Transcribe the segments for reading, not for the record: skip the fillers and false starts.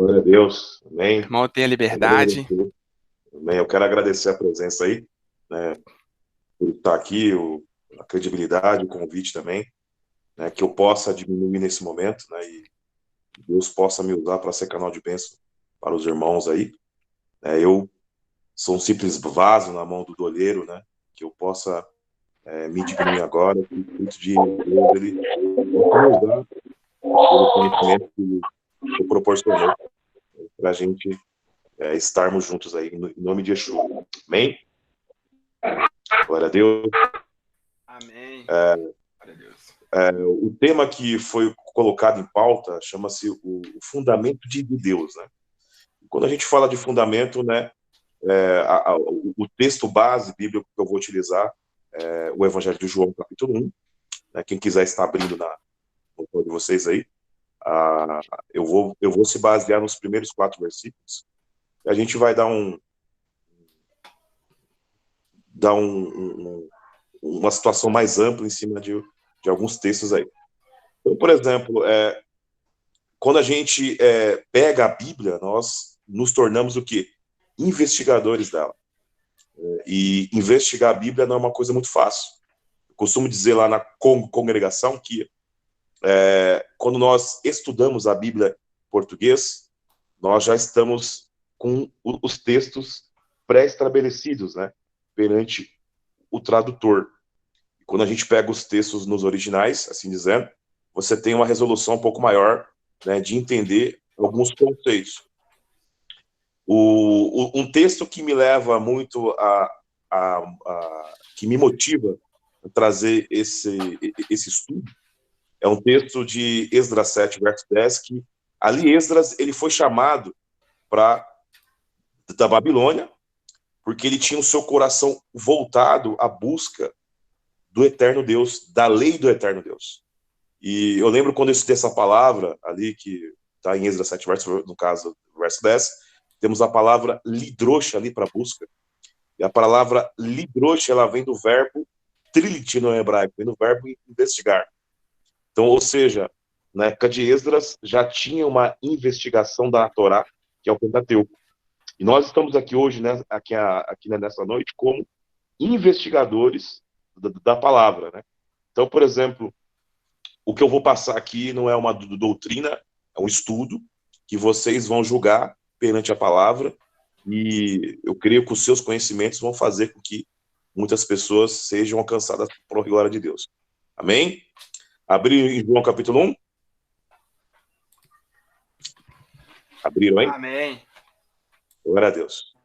Glória a Deus. Amém. Irmão, tenha Eu quero liberdade. agradecer. Amém. Eu quero agradecer a presença aí, né, por estar aqui, a credibilidade, o convite também, né, que eu possa diminuir nesse momento, né, e Deus possa me usar para ser canal de bênção para os irmãos aí. Eu sou um simples vaso na mão do dolheiro, né, que eu possa me diminuir agora, que o Espírito de Deus, ele possa me usar pelo conhecimento que eu proporcionou para a gente estarmos juntos aí, em nome de Yeshua. Amém? Glória a Deus. Amém. Glória a Deus. O tema que foi colocado em pauta chama-se o fundamento de Deus, né? Quando a gente fala de fundamento, né, o texto base bíblico que eu vou utilizar é o Evangelho de João, capítulo 1. Né? Quem quiser estar abrindo no de vocês aí, eu vou se basear nos primeiros 4 versículos. A gente vai dar uma situação mais ampla em cima de alguns textos aí. Então, por exemplo, quando a gente pega a Bíblia, nós nos tornamos o quê? Investigadores dela. E investigar a Bíblia não é uma coisa muito fácil. Eu costumo dizer lá na congregação que quando nós estudamos a Bíblia em português, nós já estamos com os textos pré-estabelecidos, né, perante o tradutor. Quando a gente pega os textos nos originais, assim dizendo, você tem uma resolução um pouco maior, né, de entender alguns conceitos. Um texto que me leva muito que me motiva a trazer esse estudo é um texto de Esdras 7, verso 10, que ali Esdras ele foi chamado da Babilônia, porque ele tinha o seu coração voltado à busca do eterno Deus, da lei do eterno Deus. E eu lembro quando eu estudei essa palavra ali, que está em Esdras 7, no caso, verso 10, temos a palavra lidrosh ali para busca. E a palavra lidrosh, ela vem do verbo trilit no hebraico, vem do verbo investigar. Então, ou seja, na época de Esdras, já tinha uma investigação da Torá, que é o Pentateuco. E nós estamos aqui hoje, né, aqui nessa noite, como investigadores da palavra, né? Então, por exemplo, o que eu vou passar aqui não é uma doutrina, é um estudo que vocês vão julgar perante a palavra, e eu creio que os seus conhecimentos vão fazer com que muitas pessoas sejam alcançadas por glória de Deus. Amém? Abrir em João capítulo 1? Abriram, hein? Amém. Glória a Deus.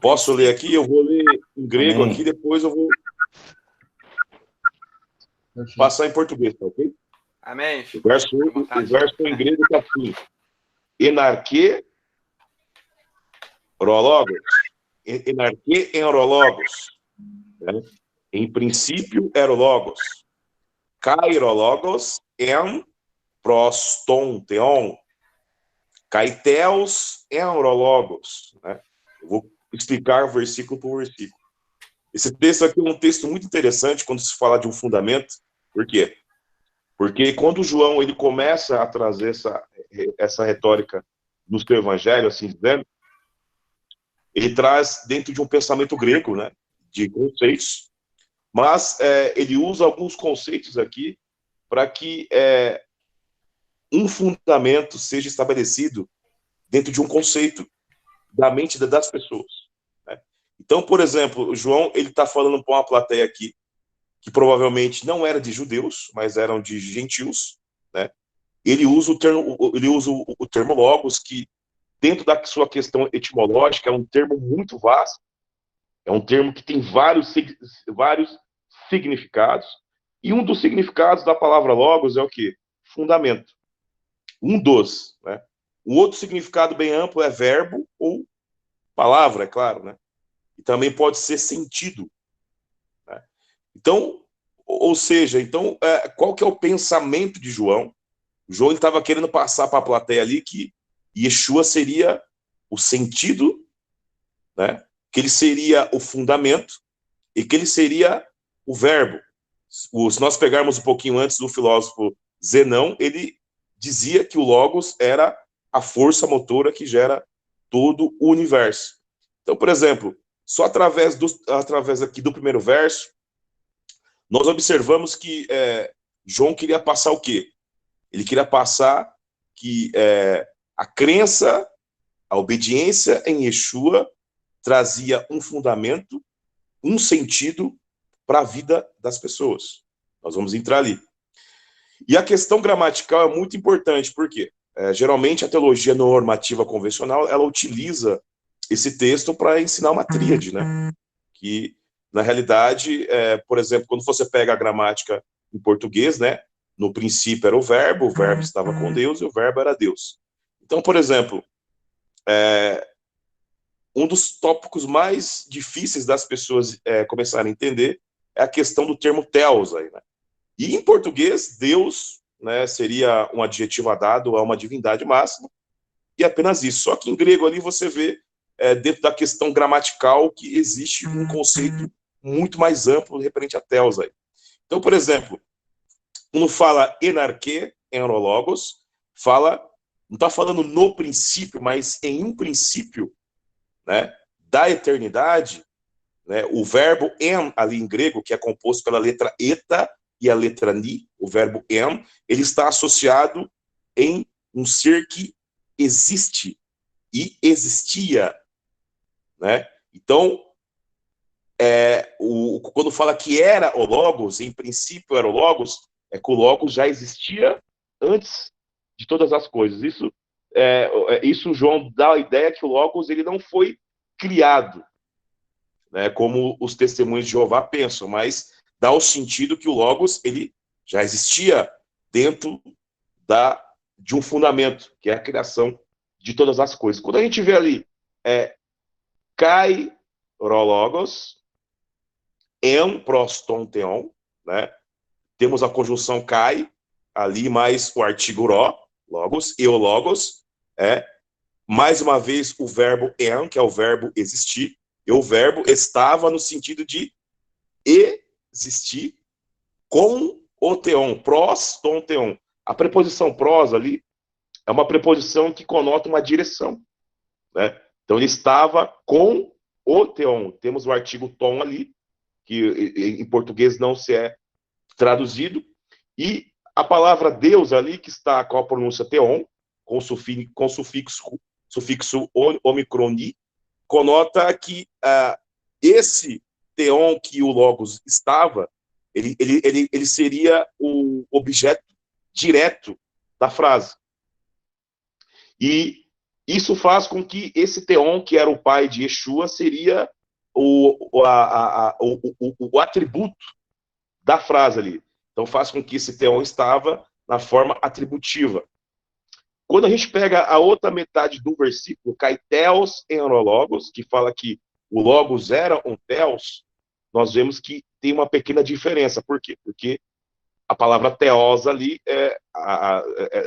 Posso ler aqui? Eu vou ler em grego. Amém. Aqui, depois eu vou passar em português, tá ok? Amém. O verso em grego está assim: enarque rologos. Enarque em rologos. Né? Em princípio, erologos. Kairologos em prostonteon. Kaiteos em orologos. Né? Eu vou explicar versículo por versículo. Esse texto aqui é um texto muito interessante quando se fala de um fundamento. Por quê? Porque quando João ele começa a trazer essa retórica no seu evangelho, assim dizendo, ele traz dentro de um pensamento grego, né, de conceitos, mas ele usa alguns conceitos aqui para que um fundamento seja estabelecido dentro de um conceito da mente das pessoas. Né? Então, por exemplo, o João ele está falando para uma plateia aqui que provavelmente não era de judeus, mas eram de gentios, né? Ele usa o termo logos, que dentro da sua questão etimológica é um termo muito vasto, é um termo que tem vários significados, e um dos significados da palavra logos é o quê? Fundamento. Um dos, né? Um outro significado bem amplo é verbo ou palavra, é claro, né? E também pode ser sentido. Né? Então, ou seja, qual que é o pensamento de João? João estava querendo passar para a plateia ali que Yeshua seria o sentido, né? Que ele seria o fundamento e que ele seria o verbo. Se nós pegarmos um pouquinho antes do filósofo Zenão, ele dizia que o Logos era a força motora que gera todo o universo. Então, por exemplo, só através aqui do primeiro verso, nós observamos que João queria passar o quê? Ele queria passar que a crença, a obediência em Yeshua trazia um fundamento, um sentido para a vida das pessoas. Nós vamos entrar ali. E a questão gramatical é muito importante, porque geralmente a teologia normativa convencional, ela utiliza esse texto para ensinar uma tríade, né? Que, na realidade, por exemplo, quando você pega a gramática em português, né? No princípio era o verbo estava com Deus e o verbo era Deus. Então, por exemplo, um dos tópicos mais difíceis das pessoas começarem a entender é a questão do termo theos aí, né? E em português, Deus, né, seria um adjetivo dado a uma divindade máxima, e apenas isso. Só que em grego ali você vê, dentro da questão gramatical, que existe um conceito muito mais amplo referente a theos aí. Então, por exemplo, quando fala enarque, enrologos, não está falando no princípio, mas em um princípio, né, da eternidade, né, o verbo en, ali em grego, que é composto pela letra eta e a letra ni, o verbo en, ele está associado em um ser que existe e existia, né? Então, quando fala que era o Logos, em princípio era o Logos, é que o Logos já existia antes de todas as coisas. Isso João dá a ideia que o Logos ele não foi criado, né, como os testemunhos de Jeová pensam, mas dá o sentido que o Logos ele já existia dentro de um fundamento, que é a criação de todas as coisas. Quando a gente vê ali kai rologos, en proston theon, né, temos a conjunção kai ali mais o artigo ro, logos, e o logos, mais uma vez o verbo en, que é o verbo existir, e o verbo estava no sentido de existir com o teon, pros, ton, teon. A preposição pros ali é uma preposição que conota uma direção, né? Então ele estava com o teon. Temos o artigo tom ali, que em português não se é traduzido, e a palavra Deus ali, que está com a pronúncia teon, com sufixo omicroni, conota que esse teon que o Logos estava, ele seria o objeto direto da frase. E isso faz com que esse teon, que era o pai de Yeshua, seria o atributo da frase ali. Então faz com que esse teon estava na forma atributiva. Quando a gente pega a outra metade do versículo, Caeteos en Logos, que fala que o Logos era um Theos, nós vemos que tem uma pequena diferença. Por quê? Porque a palavra Theos ali,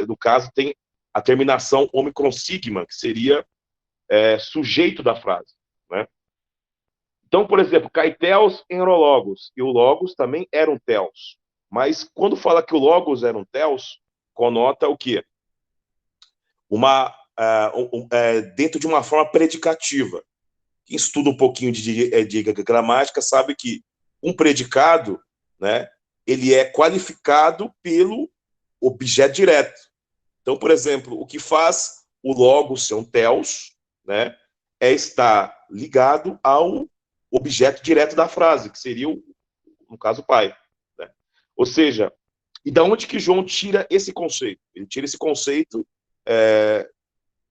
no caso, tem a terminação omicron sigma, que seria sujeito da frase, né? Então, por exemplo, Caeteos en Logos, e o Logos também era um Theos. Mas quando fala que o Logos era um Theos, conota o quê? Dentro de uma forma predicativa. Quem estuda um pouquinho de gramática sabe que um predicado, né, ele é qualificado pelo objeto direto. Então, por exemplo, o que faz o logos ser um theos, né, é estar ligado ao objeto direto da frase, que seria, no caso, o pai. Né? Ou seja, e da onde que João tira esse conceito? Ele tira esse conceito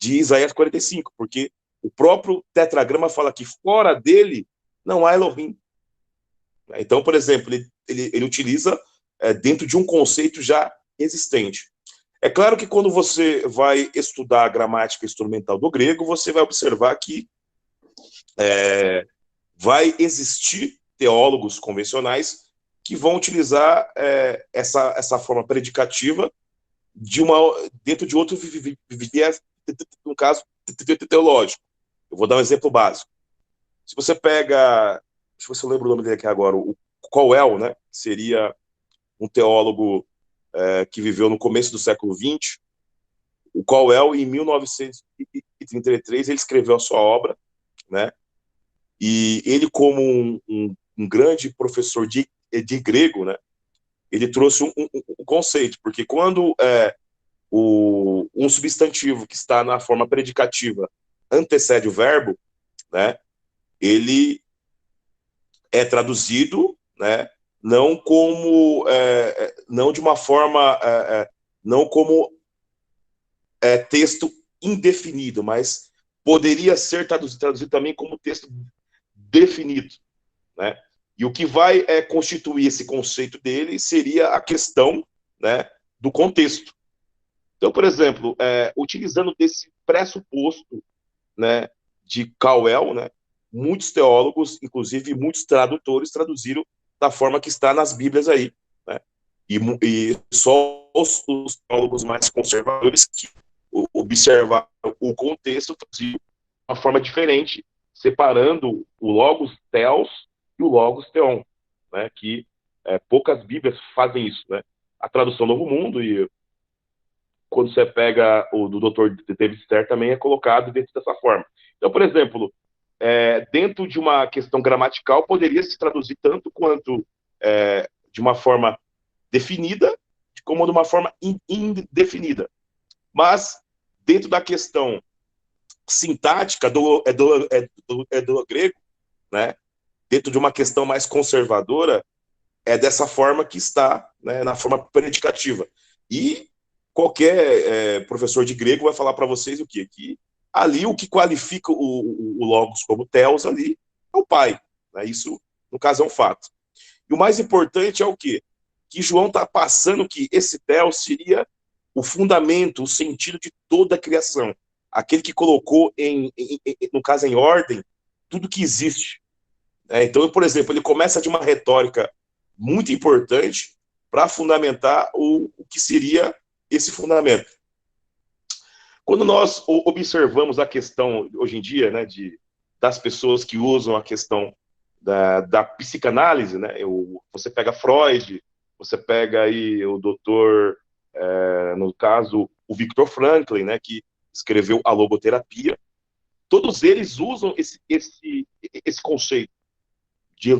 de Isaías 45, porque o próprio tetragrama fala que fora dele não há Elohim. Então, por exemplo, ele utiliza dentro de um conceito já existente. É claro que quando você vai estudar a gramática instrumental do grego, você vai observar que vai existir teólogos convencionais que vão utilizar essa forma predicativa dentro de outro viés, no caso teológico. Eu vou dar um exemplo básico. Se você pega, deixa eu ver se eu lembro o nome dele aqui agora, o Coel, né, que seria um teólogo que viveu no começo do século XX, o Cowell, em 1933, ele escreveu a sua obra, né? E ele, como um grande professor de grego, né? Ele trouxe um conceito, porque quando um substantivo que está na forma predicativa antecede o verbo, né? Ele é traduzido, né? Não como, não de uma forma, não como texto indefinido, mas poderia ser traduzido também como texto definido, né? E o que vai constituir esse conceito dele seria a questão, né, do contexto. Então, por exemplo, utilizando desse pressuposto, né, de Cowell, né, muitos teólogos, inclusive muitos tradutores, traduziram da forma que está nas Bíblias aí, né? E só os teólogos mais conservadores que observaram o contexto traduziram de uma forma diferente, separando o Logos Theos e o Logos Theon, né? Que poucas Bíblias fazem isso, né? A tradução Novo Mundo, e quando você pega o do Dr. David Ster, também é colocado dentro dessa forma. Então, por exemplo, dentro de uma questão gramatical, poderia se traduzir tanto quanto de uma forma definida, como de uma forma indefinida. Mas, dentro da questão sintática do grego, né, dentro de uma questão mais conservadora, é dessa forma que está, né, na forma predicativa. E qualquer professor de grego vai falar para vocês o quê? Que ali o que qualifica o Logos como Theos ali é o Pai. Né? Isso, no caso, é um fato. E o mais importante é o quê? Que João está passando que esse Theos seria o fundamento, o sentido de toda a criação. Aquele que colocou, no caso, em ordem, tudo que existe. Então, por exemplo, ele começa de uma retórica muito importante para fundamentar o que seria esse fundamento. Quando nós observamos a questão, hoje em dia, né, das pessoas que usam a questão da psicanálise, né, você pega Freud, você pega aí o doutor, no caso, o Viktor Frankl, né, que escreveu a logoterapia, todos eles usam esse conceito de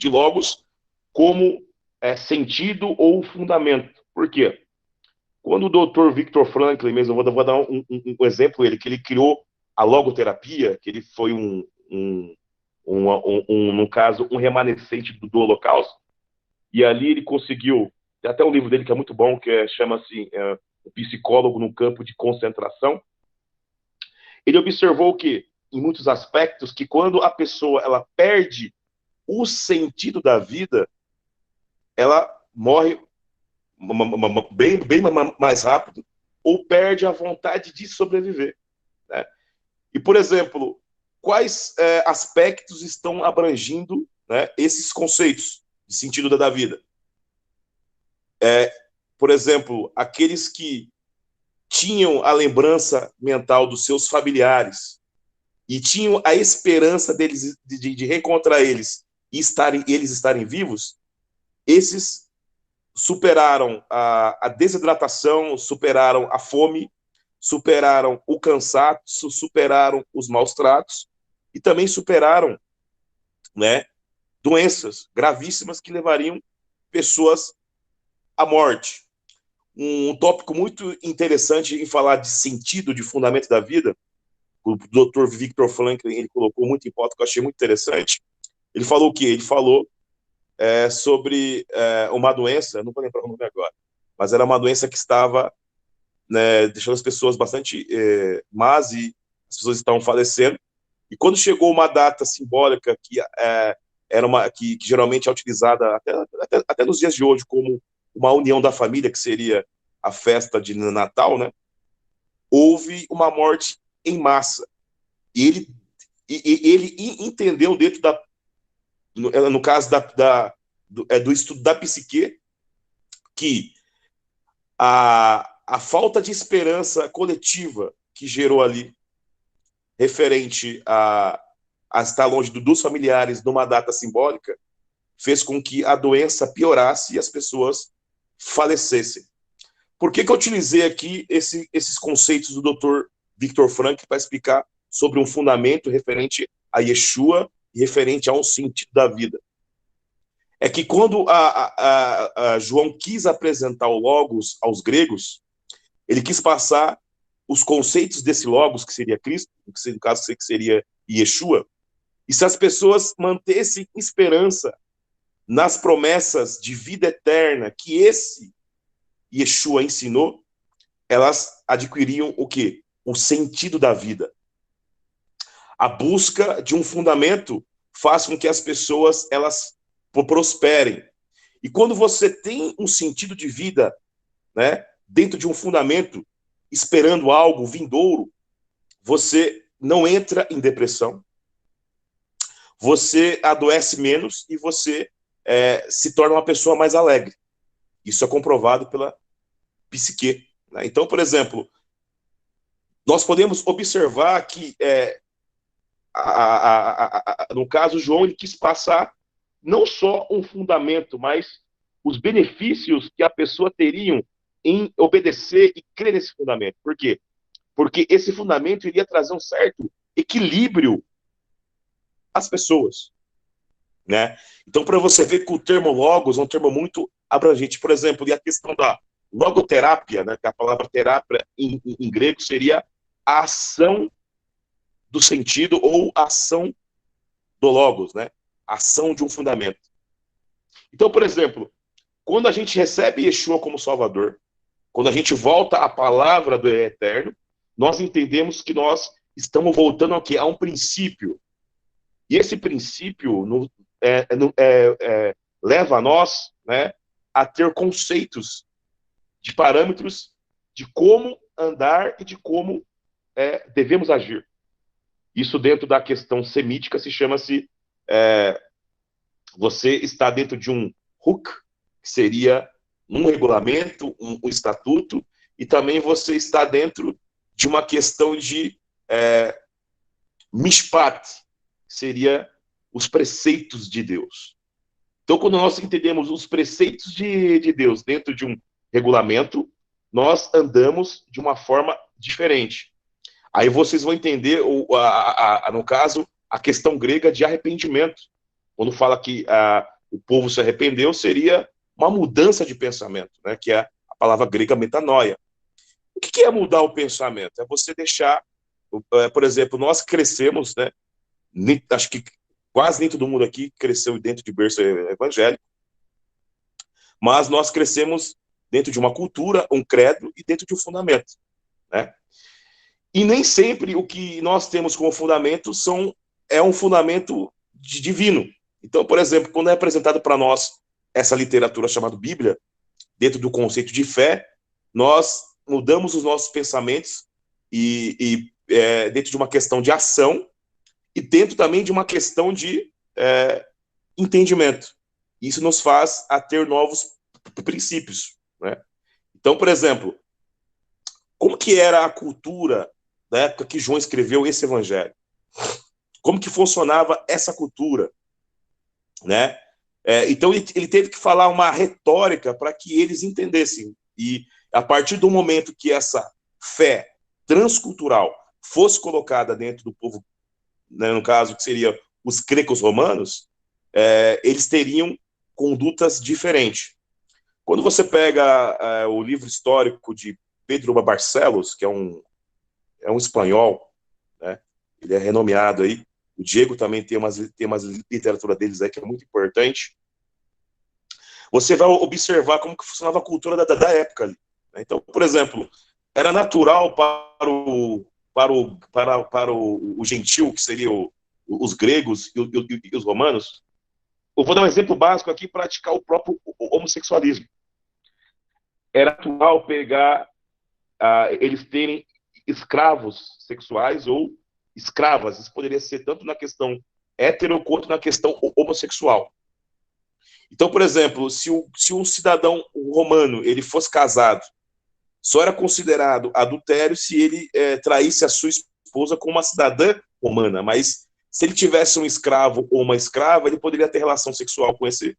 logos como sentido ou fundamento. Por quê? Quando o doutor Viktor Frankl, mesmo, eu vou dar um exemplo, que ele criou a logoterapia, que ele foi no caso, um remanescente do Holocausto, e ali ele conseguiu, tem até um livro dele que é muito bom, que chama-se O Psicólogo no Campo de Concentração. Ele observou que, em muitos aspectos, que quando a pessoa ela perde o sentido da vida, ela morre bem mais rápido, ou perde a vontade de sobreviver. Né? E, por exemplo, quais aspectos estão abrangindo, né, esses conceitos de sentido da vida? Por exemplo, aqueles que tinham a lembrança mental dos seus familiares e tinham a esperança deles de reencontrar eles e eles estarem vivos, esses superaram a desidratação, superaram a fome, superaram o cansaço, superaram os maus tratos e também superaram, né, doenças gravíssimas que levariam pessoas à morte. Um tópico muito interessante em falar de sentido, de fundamento da vida, o Dr. Viktor Frankl, ele colocou muito em pauta, que eu achei muito interessante. Ele falou o quê? Ele falou sobre uma doença, não vou lembrar o nome agora, mas era uma doença que estava, né, deixando as pessoas bastante más, e as pessoas estavam falecendo. E quando chegou uma data simbólica que era que geralmente é utilizada até nos dias de hoje como uma união da família, que seria a festa de Natal, né? Houve uma morte em massa. E ele entendeu dentro no caso do estudo da psique, que a falta de esperança coletiva que gerou ali, referente a estar longe dos familiares numa data simbólica, fez com que a doença piorasse e as pessoas falecessem. Por que eu utilizei aqui esses conceitos do Dr. Viktor Frankl para explicar sobre um fundamento referente a Yeshua e referente a um sentido da vida? É que quando a João quis apresentar o Logos aos gregos, ele quis passar os conceitos desse Logos, que seria Cristo, no caso que seria Yeshua, e se as pessoas mantessem esperança nas promessas de vida eterna que esse Yeshua ensinou, elas adquiriam o quê? O sentido da vida. A busca de um fundamento faz com que as pessoas elas prosperem. E quando você tem um sentido de vida, né, dentro de um fundamento, esperando algo vindouro, você não entra em depressão, você adoece menos e você se torna uma pessoa mais alegre. Isso é comprovado pela psique. Né? Então, por exemplo, nós podemos observar que, no caso, João ele quis passar não só um fundamento, mas os benefícios que a pessoa teria em obedecer e crer nesse fundamento. Por quê? Porque esse fundamento iria trazer um certo equilíbrio às pessoas. Né? Então, para você ver que o termo logos é um termo muito abrangente. Por exemplo, e a questão da logoterapia, né, que a palavra terapia em grego seria a ação do sentido ou a ação do logos, né? A ação de um fundamento. Então, por exemplo, quando a gente recebe Yeshua como Salvador, quando a gente volta à palavra do Eterno, nós entendemos que nós estamos voltando aqui a um princípio. E esse princípio leva a nós, né, a ter conceitos de parâmetros de como andar e de como devemos agir. Isso dentro da questão semítica se chama-se você está dentro de um huk, que seria um regulamento, um estatuto, e também você está dentro de uma questão de mishpat, que seria os preceitos de Deus. Então, quando nós entendemos os preceitos de Deus dentro de um regulamento, nós andamos de uma forma diferente. Aí vocês vão entender, no caso, a questão grega de arrependimento. Quando fala que o povo se arrependeu, seria uma mudança de pensamento, né? Que é a palavra grega metanoia. O que é mudar o pensamento? É você deixar, por exemplo, nós crescemos, né? Acho que quase nem todo mundo aqui cresceu dentro de berço evangélico, mas nós crescemos dentro de uma cultura, um credo e dentro de um fundamento, né? E nem sempre o que nós temos como fundamento é um fundamento divino. Então, por exemplo, quando é apresentado para nós essa literatura chamada Bíblia, dentro do conceito de fé, nós mudamos os nossos pensamentos dentro de uma questão de ação e dentro também de uma questão de entendimento. Isso nos faz a ter novos princípios, né? Então, por exemplo, como que era a cultura da época que João escreveu esse evangelho? Como que funcionava essa cultura? Né? Então, ele teve que falar uma retórica para que eles entendessem. E a partir do momento que essa fé transcultural fosse colocada dentro do povo, né, no caso, que seria os gregos romanos, eles teriam condutas diferentes. Quando você pega o livro histórico de Pedro Barcelos, que é um espanhol, né? Ele é renomeado aí. O Diego também tem umas literatura deles aí que é muito importante. Você vai observar como que funcionava a cultura da época ali. Né? Então, por exemplo, era natural para o gentil, que seriam os gregos e os romanos. Eu vou dar um exemplo básico aqui, praticar o próprio homossexualismo. Era natural pegar, eles terem escravos sexuais ou escravas. Isso poderia ser tanto na questão hétero quanto na questão homossexual. Então, por exemplo, se um cidadão romano ele fosse casado, só era considerado adultério se ele traísse a sua esposa com uma cidadã romana, mas se ele tivesse um escravo ou uma escrava, ele poderia ter relação sexual com esse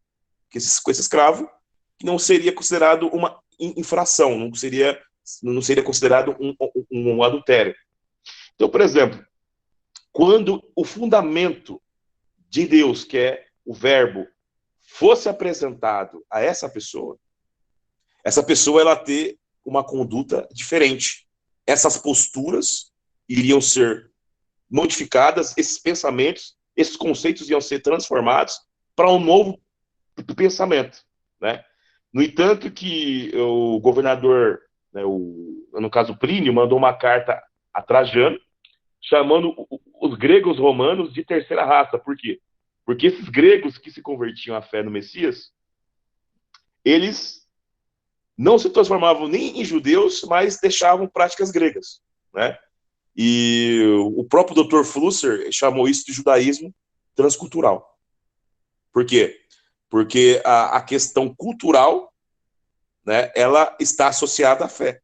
escravo, que não seria considerado uma infração, não seria considerado um adultério. Então, por exemplo, quando o fundamento de Deus, que é o verbo, fosse apresentado a essa pessoa ela ter uma conduta diferente. Essas posturas iriam ser modificadas, esses pensamentos, esses conceitos iam ser transformados para um novo pensamento, né? No entanto, que o governador, né, no caso Plínio, mandou uma carta a Trajano, chamando os gregos romanos de terceira raça. Por quê? Porque esses gregos que se convertiam à fé no Messias, eles não se transformavam nem em judeus, mas deixavam práticas gregas, né? E o próprio Dr. Flusser chamou isso de judaísmo transcultural. Por quê? Porque a questão cultural, né, ela está associada à fé.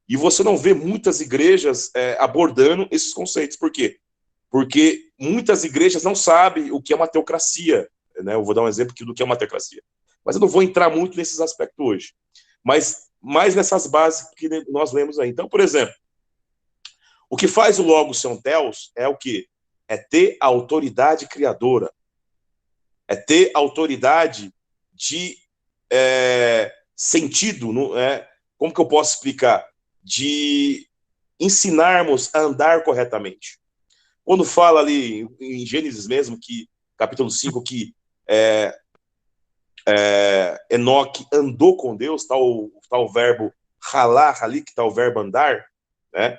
E você não vê muitas igrejas abordando esses conceitos. Por quê? Porque muitas igrejas não sabem o que é uma teocracia, né? Eu vou dar um exemplo do que é uma teocracia. Mas eu não vou entrar muito nesses aspectos hoje. Mas mais nessas bases que nós lemos aí. Então, por exemplo, o que faz o Logos ser um Theos é o quê? É ter a autoridade criadora. É ter autoridade de sentido. Como que eu posso explicar? De ensinarmos a andar corretamente. Quando fala ali em Gênesis mesmo, que capítulo 5, que Enoque andou com Deus, tá o verbo ralar ali, que está o verbo andar, né?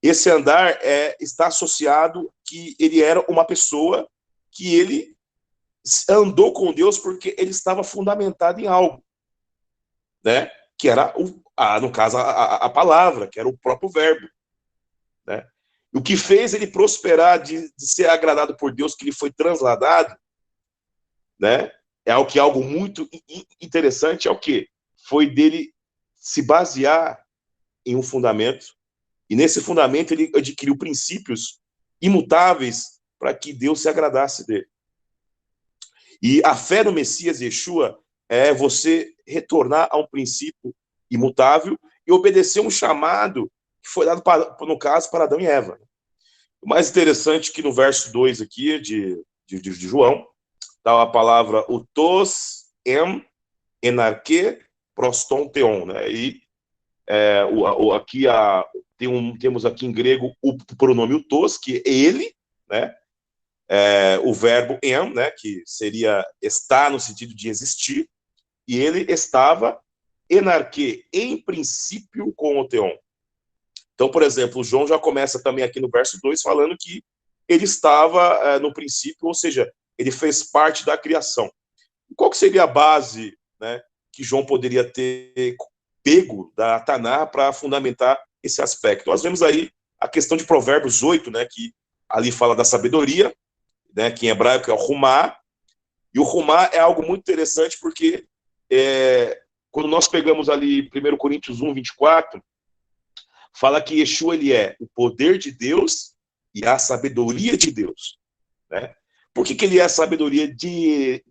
Esse andar está associado que ele era uma pessoa que ele andou com Deus porque ele estava fundamentado em algo, né? Que era, no caso, a palavra, que era o próprio verbo, né? O que fez ele prosperar de ser agradado por Deus, que ele foi transladado, né? Algo muito interessante é o quê? Foi dele se basear em um fundamento, e nesse fundamento ele adquiriu princípios imutáveis para que Deus se agradasse dele. E a fé no Messias Yeshua é você retornar a um princípio imutável e obedecer um chamado que foi dado, no caso, para Adão e Eva. O mais interessante é que no verso 2 aqui de João, está a palavra utos, enarque, proston, theon, né? E aqui temos aqui em grego o pronome utos, que é ele, né? O verbo em, né? Que seria estar no sentido de existir, e ele estava enarque, em princípio, com o theon. Então, por exemplo, João já começa também aqui no verso 2 falando que ele estava no princípio, ou seja, ele fez parte da criação. Qual que seria a base, né, que João poderia ter pego da Taná para fundamentar esse aspecto? Nós vemos aí a questão de Provérbios 8, né, que ali fala da sabedoria, né, que em hebraico é o Rumá, e o Rumá é algo muito interessante porque quando nós pegamos ali 1 Coríntios 1, 24, fala que Yeshua ele é o poder de Deus e a sabedoria de Deus, né? Por que ele é a sabedoria de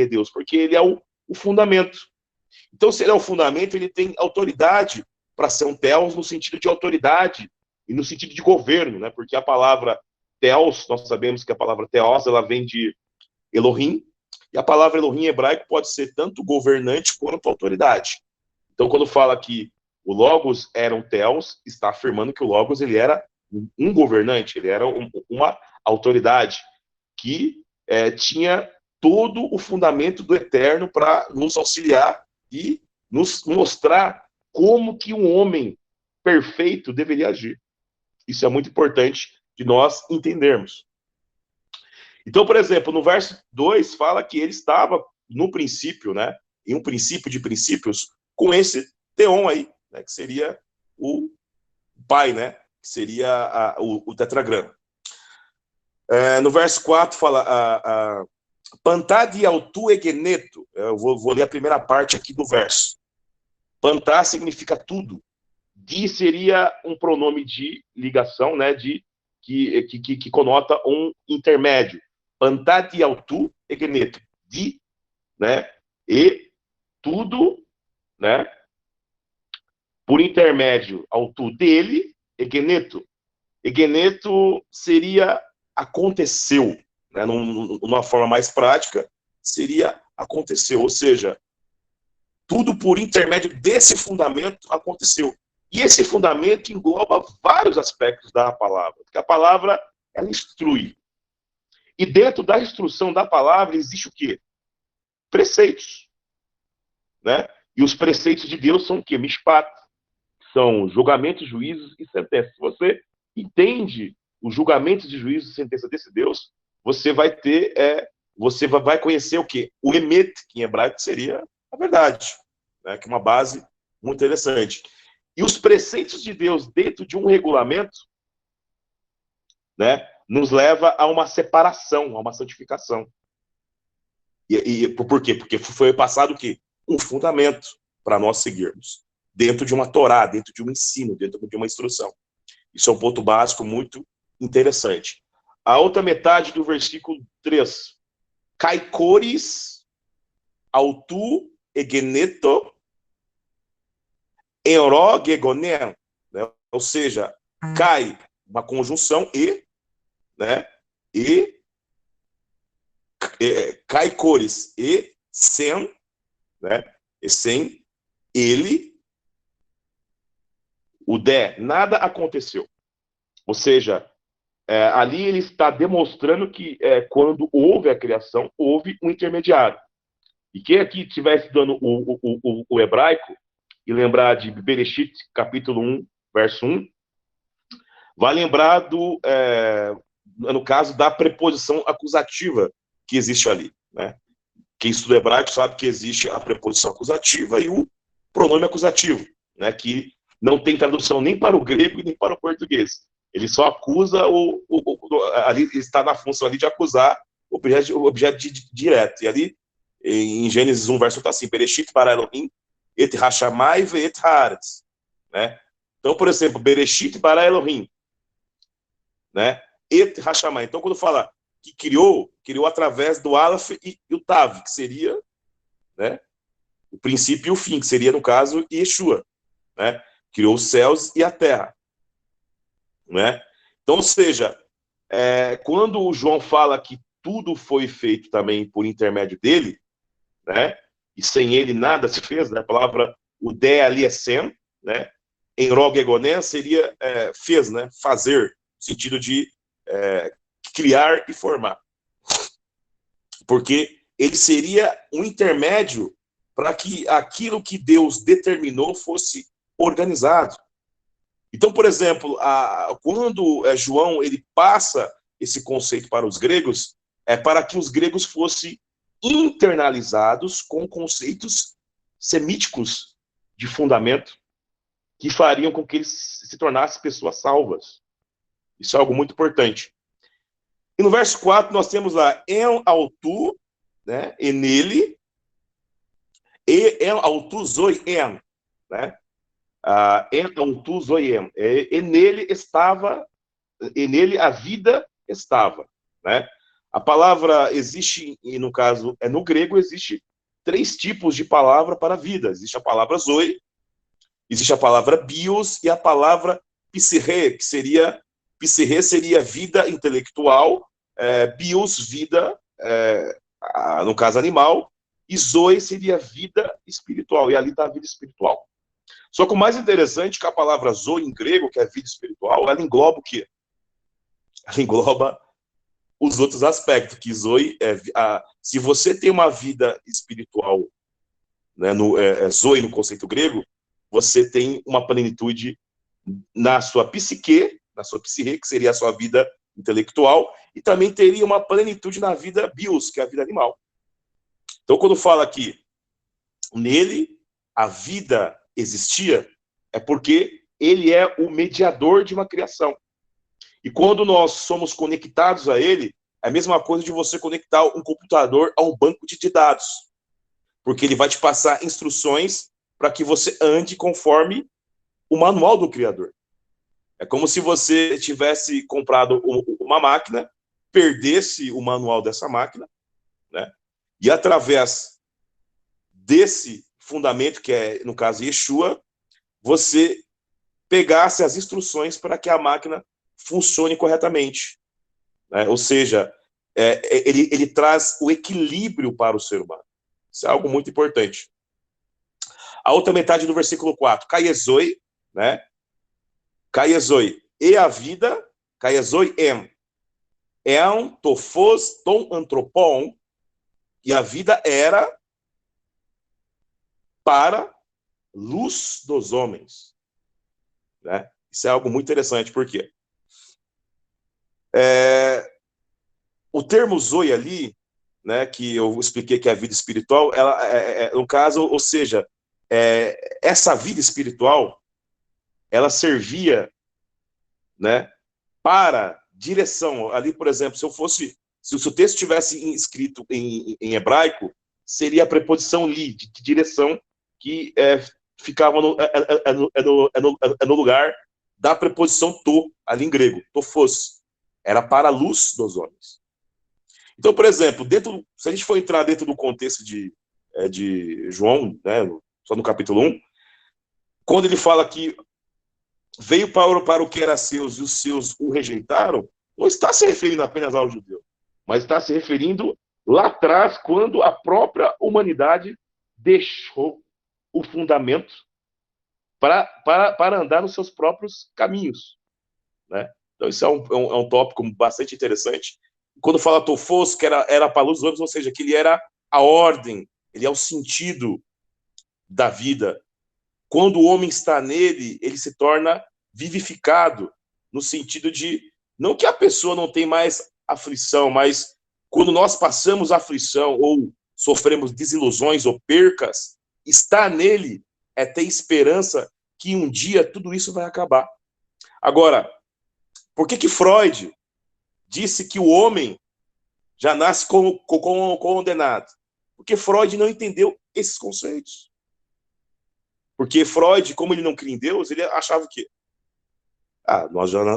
Deus? Porque ele é o fundamento. Então, se ele é o fundamento, ele tem autoridade para ser um Theos no sentido de autoridade e no sentido de governo, né? Porque a palavra Theos, nós sabemos que a palavra Theos, ela vem de Elohim, e a palavra Elohim em hebraico pode ser tanto governante quanto autoridade. Então, quando fala que o Logos era um Theos, está afirmando que o Logos ele era um governante, ele era uma autoridade que tinha todo o fundamento do eterno para nos auxiliar e nos mostrar como que um homem perfeito deveria agir. Isso é muito importante de nós entendermos. Então, por exemplo, no verso 2 fala que ele estava no princípio, né, em um princípio de princípios, com esse Theon aí, né, que seria o pai, né, que seria o tetragrama. No verso 4 fala Pantá de altu egeneto. Eu vou ler a primeira parte aqui do verso. Pantá significa tudo. Di seria um pronome de ligação, né, que conota um intermédio. Pantá de altu egeneto. Di, né, e tudo, né, por intermédio ao tu dele, egeneto. Egeneto seria aconteceu, né? Numa forma mais prática, seria aconteceu, ou seja, tudo por intermédio desse fundamento aconteceu. E esse fundamento engloba vários aspectos da palavra, porque a palavra, ela instrui. E dentro da instrução da palavra existe o quê? Preceitos, né? E os preceitos de Deus são o quê? Mishpat. São julgamentos, juízos e sentenças. Se você entende os julgamentos de juízo e sentença desse Deus, você vai ter, você vai conhecer o quê? O emet, que em hebraico seria a verdade, né? Que é uma base muito interessante. E os preceitos de Deus dentro de um regulamento, né, nos leva a uma separação, a uma santificação. E por quê? Porque foi passado o quê? Um fundamento para nós seguirmos. Dentro de uma Torá, dentro de um ensino, dentro de uma instrução. Isso é um ponto básico muito interessante. A outra metade do versículo 3. Caicores, autu, egeneto, enrogegonen. Né? Ou seja, cai, uma conjunção, e, né? E, caicores, e, sem, né? E sem, ele, o de, nada aconteceu. Ou seja, ali ele está demonstrando que quando houve a criação, houve um intermediário. E quem aqui estiver estudando o hebraico e lembrar de Bereshit, capítulo 1, verso 1, vai lembrar no caso da preposição acusativa que existe ali. Né? Quem estuda hebraico sabe que existe a preposição acusativa e o pronome acusativo, né? Que não tem tradução nem para o grego nem para o português. Ele só acusa, ali está na função ali de acusar o objeto direto. E ali, em Gênesis 1, verso 1, está assim, Bereshit bara Elohim, et hashamai ve'et haaretz. Né? Então, por exemplo, Bereshit bara Elohim, né? Et hashamai. Então, quando fala que criou através do Aleph e o Tav, que seria, né, o princípio e o fim, que seria, no caso, Yeshua. Né? Criou os céus e a terra. Né? Então, ou seja, quando o João fala que tudo foi feito também por intermédio dele, né? E sem ele nada se fez, né? A palavra o de ali é sem, né? Em rogegoné seria fez, né? Fazer, no sentido de criar e formar. Porque ele seria um intermédio para que aquilo que Deus determinou fosse organizado. Então, por exemplo, quando João ele passa esse conceito para os gregos, é para que os gregos fossem internalizados com conceitos semíticos de fundamento que fariam com que eles se tornassem pessoas salvas. Isso é algo muito importante. E no verso 4 nós temos lá, en autu, né, e nele, e en autu zoi en, né? E nele estava, e nele a vida estava, né? A palavra existe, e no caso, no grego, existe 3 tipos de palavra para vida. Existe a palavra zoe, existe a palavra bios e a palavra psirre, que seria, psirre seria vida intelectual, bios, vida, no caso animal, e zoe seria vida espiritual, e ali está a vida espiritual. Só que o mais interessante é que a palavra zoe em grego, que é vida espiritual, ela engloba o quê? Ela engloba os outros aspectos, que zoe se você tem uma vida espiritual, né, zoe no conceito grego, você tem uma plenitude na sua psique, que seria a sua vida intelectual, e também teria uma plenitude na vida bios, que é a vida animal. Então, quando fala aqui, nele, a vida existia, é porque ele é o mediador de uma criação. E quando nós somos conectados a ele, é a mesma coisa de você conectar um computador a um banco de dados. Porque ele vai te passar instruções para que você ande conforme o manual do Criador. É como se você tivesse comprado uma máquina, perdesse o manual dessa máquina, né? E através desse fundamento, que é, no caso, Yeshua, você pegasse as instruções para que a máquina funcione corretamente, né? Ou seja, ele traz o equilíbrio para o ser humano. Isso é algo muito importante. A outra metade do versículo 4, Kaiezoi, né? Kaiezoi, e a vida, Kaiezoi tofos, ton antropon, e a vida era para luz dos homens, né? Isso é algo muito interessante, por quê? O termo Zoe ali, né, que eu expliquei que é a vida espiritual, ela, no caso, ou seja, essa vida espiritual, ela servia, né, para direção. Ali, por exemplo, se o texto tivesse escrito em hebraico, seria a preposição li, de direção, que ficava no lugar da preposição to, ali em grego, tofos. Era para a luz dos homens. Então, por exemplo, se a gente for entrar dentro do contexto de João, né, só no capítulo 1, quando ele fala que veio para o que era seus e os seus o rejeitaram, não está se referindo apenas ao judeu, mas está se referindo lá atrás, quando a própria humanidade deixou o fundamento para andar nos seus próprios caminhos, né? Então, isso é um tópico bastante interessante. Quando fala tofos, que era para os homens, ou seja, que ele era a ordem, ele é o sentido da vida. Quando o homem está nele, ele se torna vivificado, no sentido de, não que a pessoa não tem mais aflição, mas quando nós passamos aflição ou sofremos desilusões ou percas, estar nele é ter esperança que um dia tudo isso vai acabar. Agora, por que Freud disse que o homem já nasce condenado? Porque Freud não entendeu esses conceitos. Porque Freud, como ele não cria em Deus, ele achava que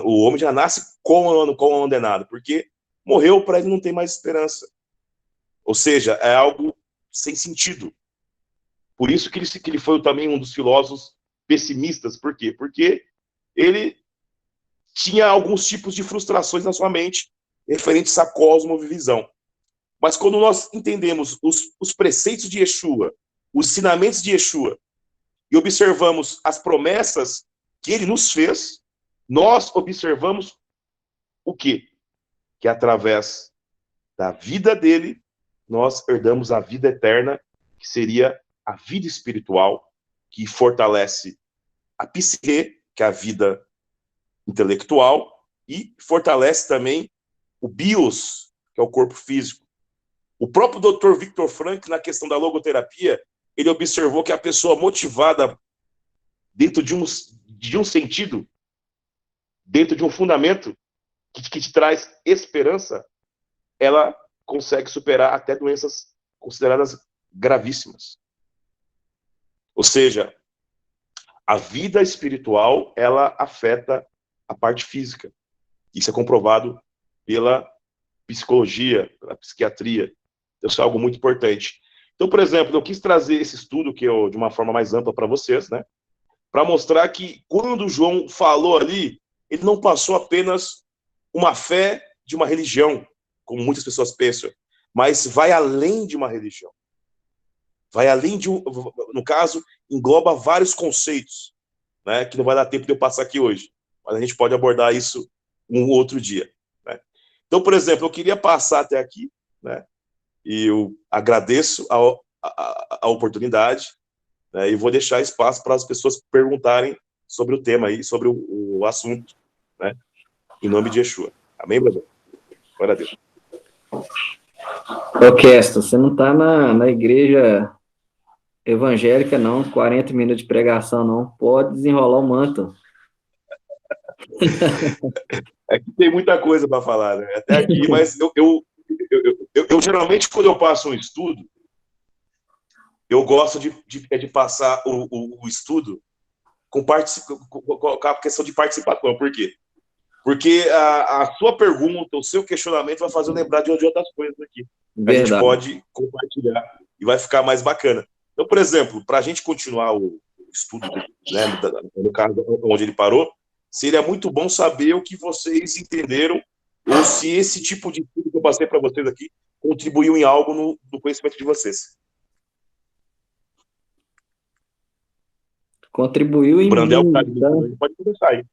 o homem já nasce condenado, porque morreu, para ele não ter mais esperança. Ou seja, é algo sem sentido. Por isso que ele foi também um dos filósofos pessimistas. Por quê? Porque ele tinha alguns tipos de frustrações na sua mente referentes à cosmovisão. Mas quando nós entendemos os preceitos de Yeshua, os ensinamentos de Yeshua, e observamos as promessas que ele nos fez, nós observamos o quê? Que através da vida dele, nós herdamos a vida eterna, que seria a vida espiritual, que fortalece a psique, que é a vida intelectual, e fortalece também o bios, que é o corpo físico. O próprio Dr. Viktor Frankl, na questão da logoterapia, ele observou que a pessoa motivada dentro de um sentido, dentro de um fundamento que te traz esperança, ela consegue superar até doenças consideradas gravíssimas. Ou seja, a vida espiritual, ela afeta a parte física. Isso é comprovado pela psicologia, pela psiquiatria. Isso é algo muito importante. Então, por exemplo, eu quis trazer esse estudo de uma forma mais ampla para vocês, né? Para mostrar que quando João falou ali, ele não passou apenas uma fé de uma religião, como muitas pessoas pensam, mas vai além de uma religião. Vai além no caso, engloba vários conceitos, né, que não vai dar tempo de eu passar aqui hoje, mas a gente pode abordar isso um outro dia, né? Então, por exemplo, eu queria passar até aqui, né, e eu agradeço a oportunidade, né, e vou deixar espaço para as pessoas perguntarem sobre o tema aí, sobre o assunto, né, em nome de Yeshua. Amém, brother? Glória a Deus. Ô, Kesto, você não está na igreja evangélica, não, 40 minutos de pregação, não. Pode desenrolar o manto. É que tem muita coisa para falar, né? Até aqui, mas eu geralmente, quando eu passo um estudo, eu gosto de passar o estudo com a questão de participação. Por quê? Porque a sua pergunta, o seu questionamento vai fazer eu lembrar de outras coisas aqui. A gente pode compartilhar e vai ficar mais bacana. Então, por exemplo, para a gente continuar o estudo, né, no caso onde ele parou, seria muito bom saber o que vocês entenderam, ou se esse tipo de estudo que eu passei para vocês aqui contribuiu em algo no conhecimento de vocês. Contribuiu em Brandel, muito, tá? pode começar aí.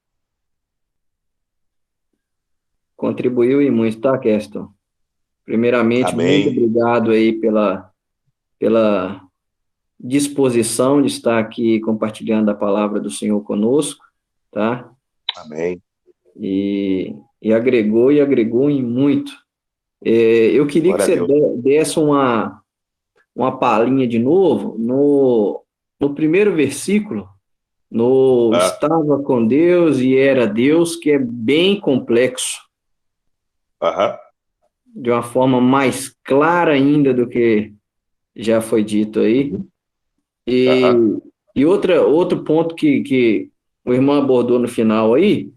Contribuiu em muito, tá, Keston? Primeiramente, muito Amém. obrigado aí pela disposição de estar aqui compartilhando a palavra do Senhor conosco, tá? Amém. E agregou em muito. Eu queria Glória que a você Deus. desse uma palhinha de novo no primeiro versículo, no estava com Deus e era Deus, que é bem complexo, de uma forma mais clara ainda do que já foi dito aí. E outro ponto que o irmão abordou no final aí,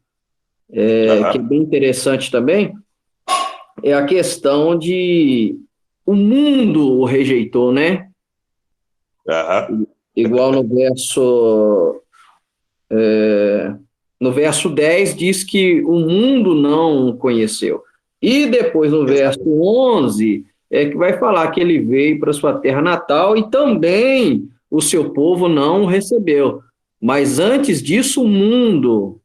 que é bem interessante também, é a questão de o mundo o rejeitou, né? Igual no verso 10 diz que o mundo não o conheceu. E depois no verso 11 é que vai falar que ele veio para sua terra natal e também o seu povo não o recebeu. Mas antes disso, o mundo,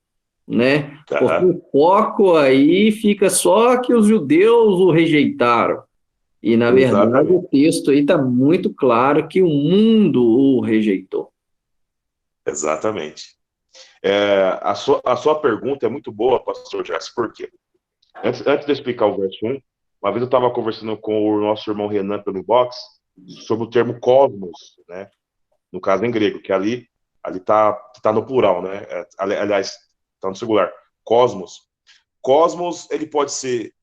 né? Porque o foco aí fica só que os judeus o rejeitaram. E, na verdade, o texto aí está muito claro que o mundo o rejeitou. Exatamente. A sua pergunta é muito boa, pastor Gerson, por quê? Antes de eu explicar o verso 1, uma vez eu estava conversando com o nosso irmão Renan pelo inbox sobre o termo cosmos, né? No caso em grego, que ali tá no plural, né? Aliás, está no singular. Cosmos. Cosmos, ele pode ser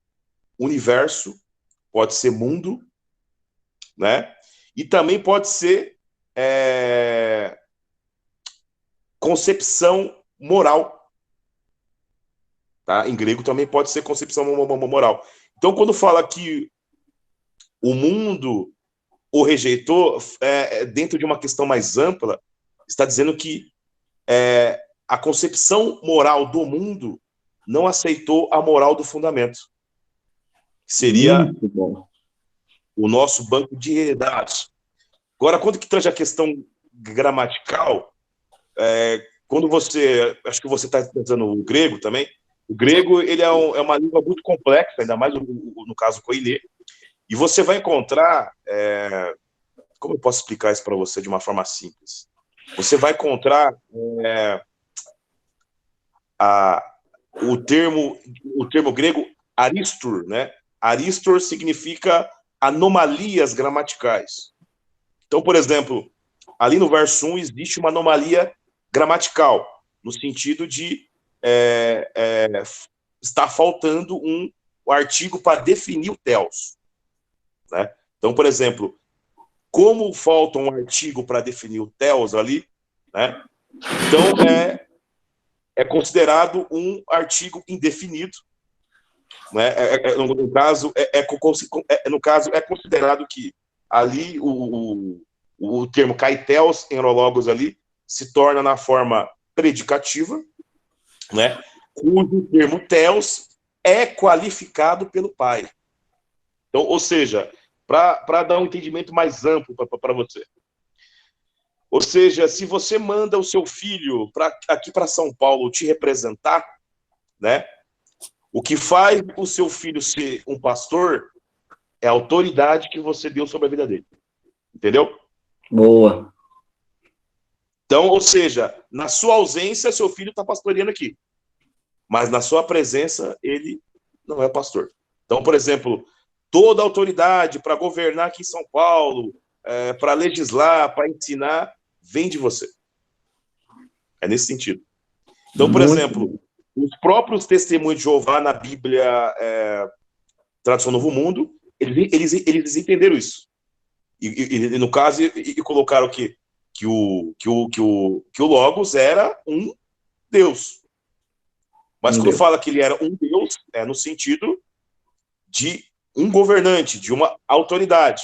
universo, pode ser mundo, né? E também pode ser concepção moral. Tá? Em grego também pode ser concepção moral. Então, quando fala que o mundo o rejeitou, dentro de uma questão mais ampla, está dizendo que a concepção moral do mundo não aceitou a moral do fundamento. Que seria o nosso banco de dados. Agora, quando que traz a questão gramatical, quando acho que você está pensando o grego também, o grego ele é uma língua muito complexa, ainda mais no caso koiné, e você vai encontrar, como eu posso explicar isso para você de uma forma simples? Você vai encontrar o termo grego aristor, né? Aristor significa anomalias gramaticais. Então, por exemplo, ali no verso 1 existe uma anomalia gramatical, no sentido de está faltando um artigo para definir o telos. Né? Então, por exemplo, como falta um artigo para definir o telos ali, né? Então é considerado um artigo indefinido. Né? No caso, é considerado que ali o termo kaitelos, em Eurologos ali, se torna na forma predicativa, né? Cujo termo telos é qualificado pelo pai. Então, ou seja, para dar um entendimento mais amplo para você. Ou seja, se você manda o seu filho aqui para São Paulo te representar, né? O que faz o seu filho ser um pastor é a autoridade que você deu sobre a vida dele. Entendeu? Boa. Então, ou seja, na sua ausência, seu filho está pastoreando aqui. Mas na sua presença, ele não é pastor. Então, por exemplo, toda autoridade para governar aqui em São Paulo, para legislar, para ensinar, vem de você. É nesse sentido. Então, por exemplo, os próprios testemunhos de Jeová na Bíblia Tradução Novo Mundo, eles entenderam isso. E no caso, colocaram que o Logos era um Deus. Mas quando fala que ele era um Deus, é no sentido de um governante, de uma autoridade.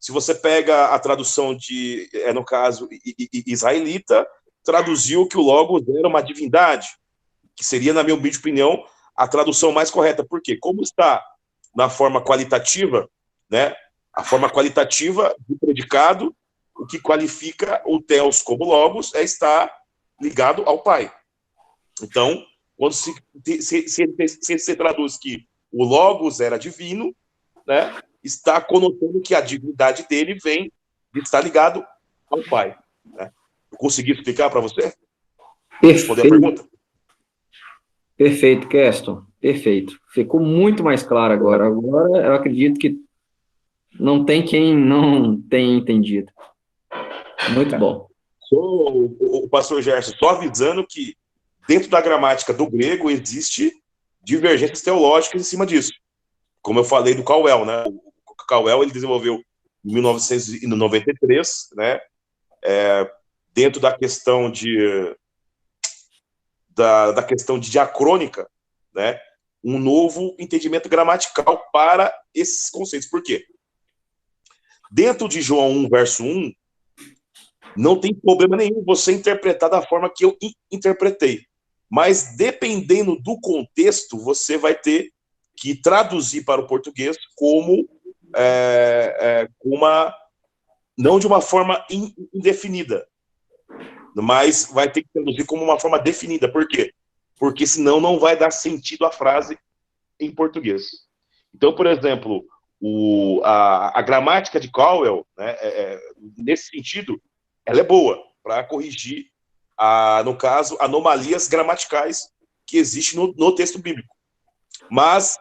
Se você pega a tradução no caso, israelita, traduziu que o Logos era uma divindade, que seria, na minha humilde opinião, a tradução mais correta. Por quê? Como está na forma qualitativa, né? A forma qualitativa do predicado, o que qualifica o Theos como Logos é estar ligado ao Pai. Então, quando se traduz que o Logos era divino, né? Está conotando que a divindade dele vem de estar ligado ao Pai. Né? Eu consegui explicar para você? Responder a pergunta? Perfeito, Keston. Perfeito. Ficou muito mais claro agora. Agora eu acredito que não tem quem não tenha entendido. Muito bom. O pastor Gerson, só avisando que dentro da gramática do grego existe divergências teológicas em cima disso. Como eu falei do Cowell, né? O Cowell ele desenvolveu em 1993, né? Dentro da questão da questão de diacrônica, né? Um novo entendimento gramatical para esses conceitos. Por quê? Dentro de João 1, verso 1, não tem problema nenhum você interpretar da forma que eu interpretei. Mas, dependendo do contexto, você vai ter que traduzir para o português como não de uma forma indefinida, mas vai ter que traduzir como uma forma definida. Por quê? Porque senão não vai dar sentido à frase em português. Então, por exemplo, a gramática de Cowell, né, nesse sentido, ela é boa para corrigir, no caso, anomalias gramaticais que existem no texto bíblico. Mas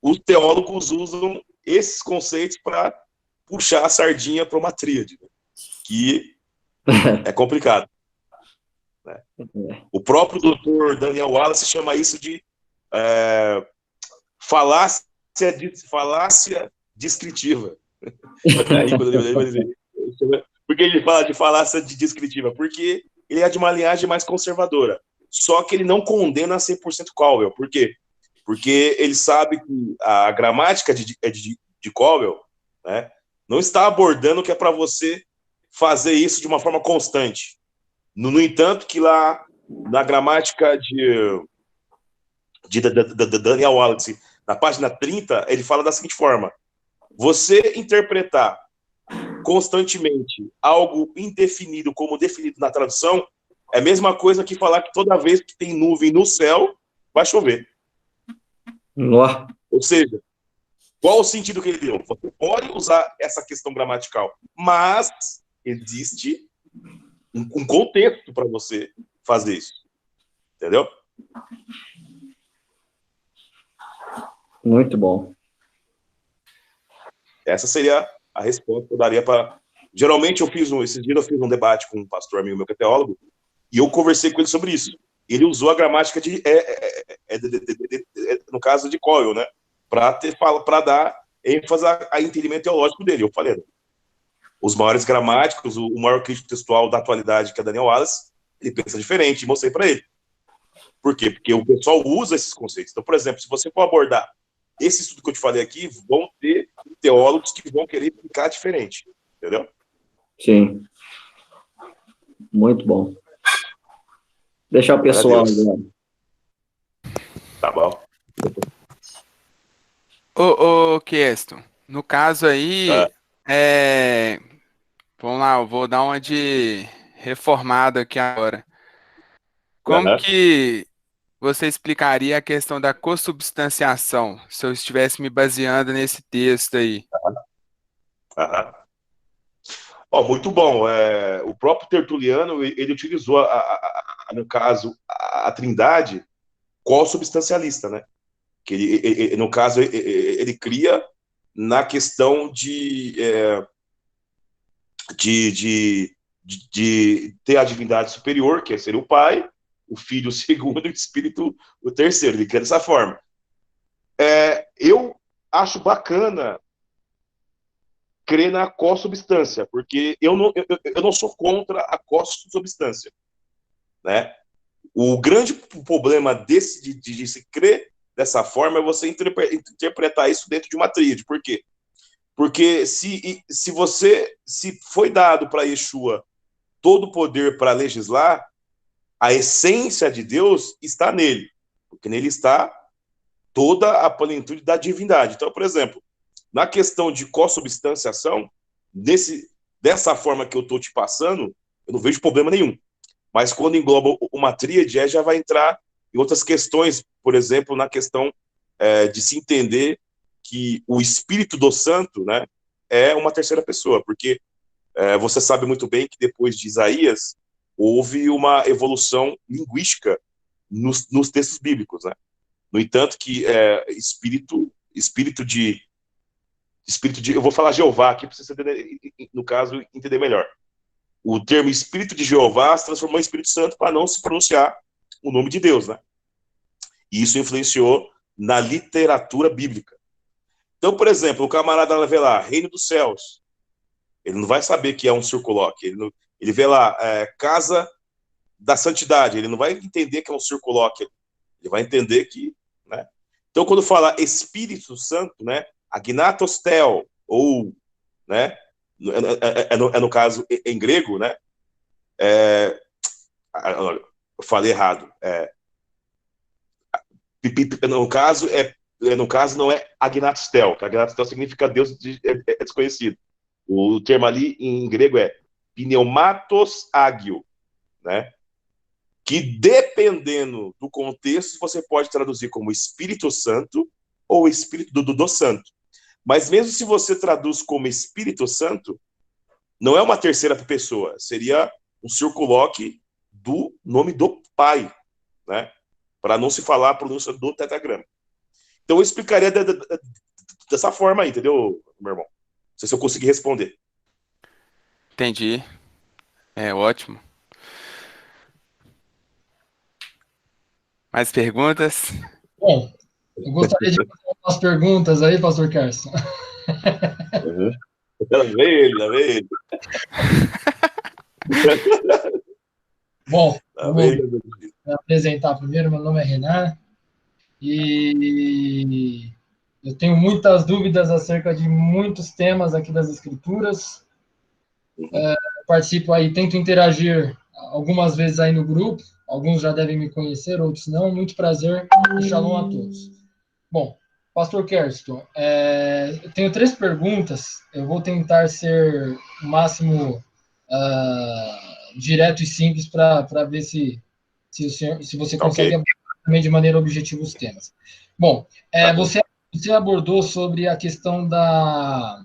os teólogos usam esses conceitos para puxar a sardinha para uma tríade, né, que é complicado. Né? O próprio doutor Daniel Wallace chama isso de falácia descritiva. Por que ele fala de falácia descritiva? Porque ele é de uma linhagem mais conservadora. Só que ele não condena 100% Cowell. Por quê? Porque ele sabe que a gramática de Cowell, né, não está abordando que é para você fazer isso de uma forma constante. No entanto, que lá na gramática de Daniel Wallace, na página 30, ele fala da seguinte forma: você interpretar constantemente algo indefinido como definido na tradução é a mesma coisa que falar que toda vez que tem nuvem no céu, vai chover. Nossa. Ou seja, qual o sentido que ele deu? Você pode usar essa questão gramatical, mas existe um contexto para você fazer isso. Entendeu? Muito bom. Essa seria a resposta que eu daria para... Geralmente, esses dias eu fiz um debate com um pastor amigo meu que é teólogo, e eu conversei com ele sobre isso. Ele usou a gramática no caso de Cowell, né? Para dar ênfase a entendimento teológico dele. Eu falei, os maiores gramáticos, o maior crítico textual da atualidade, que é Daniel Wallace, ele pensa diferente, e mostrei para ele. Por quê? Porque o pessoal usa esses conceitos. Então, por exemplo, se você for abordar esse estudo que eu te falei aqui, vão ter teólogos que vão querer explicar diferente. Entendeu? Sim. Muito bom. Deixar o pessoal agora. Tá bom. Ô, Keston, no caso aí, vamos lá, eu vou dar uma de reformado aqui agora. Como que você explicaria a questão da consubstanciação, se eu estivesse me baseando nesse texto aí? Muito bom. O próprio Tertuliano, ele utilizou, no caso, a Trindade consubstancialista, né? Que ele, no caso, ele cria na questão de ter a divindade superior, que seria o Pai, o Filho o segundo e o Espírito o terceiro. Ele cria dessa forma. Eu acho bacana crer na consubstância, porque eu não sou contra a consubstância, né? O grande problema de se crer dessa forma é você interpretar isso dentro de uma tríade. Por quê? Porque se foi dado para Yeshua todo o poder para legislar, a essência de Deus está nele, porque nele está toda a plenitude da divindade. Então, por exemplo, na questão de consubstanciação, dessa forma que eu estou te passando, eu não vejo problema nenhum. Mas quando engloba uma tríade, já vai entrar em outras questões, por exemplo, na questão de se entender que o Espírito do Santo, né, é uma terceira pessoa, porque você sabe muito bem que depois de Isaías, houve uma evolução linguística nos textos bíblicos, né? No entanto, que espírito de, eu vou falar Jeová aqui para você entender, no caso, entender melhor. O termo Espírito de Jeová se transformou em Espírito Santo para não se pronunciar o nome de Deus, né? E isso influenciou na literatura bíblica. Então, por exemplo, o camarada vai ver lá, Reino dos Céus. Ele não vai saber que é um circuloque. Ele vê lá, Casa da Santidade. Ele não vai entender que é um circuloque. Ele vai entender que, né? Então, quando fala Espírito Santo, né? Agnatos Theo, ou, né? No caso, em grego, né? Eu falei errado. No caso, não é Agnatos Theo, que Agnatos Theo significa Deus desconhecido. O termo ali em grego é pneumatos agio, né? Que dependendo do contexto, você pode traduzir como Espírito Santo ou Espírito do Santo. Mas mesmo se você traduz como Espírito Santo, não é uma terceira pessoa, seria um circuloque do nome do Pai, né? Para não se falar a pronúncia do tetragrama. Então eu explicaria dessa forma aí, entendeu, meu irmão? Não sei se eu consegui responder. Entendi. É ótimo. Mais perguntas? Bom, eu gostaria de fazer umas perguntas aí, pastor Carson. Uhum. Lá vem ele. Bom, vou me apresentar primeiro. Meu nome é Renan e eu tenho muitas dúvidas acerca de muitos temas aqui das Escrituras. Participo aí, tento interagir algumas vezes aí no grupo. Alguns já devem me conhecer, outros não. Muito prazer e shalom a todos. Bom, pastor Kerston, eu tenho 3 perguntas. Eu vou tentar ser o máximo direto e simples para ver se você consegue abordar também de maneira objetiva os temas. Bom, você abordou sobre a questão da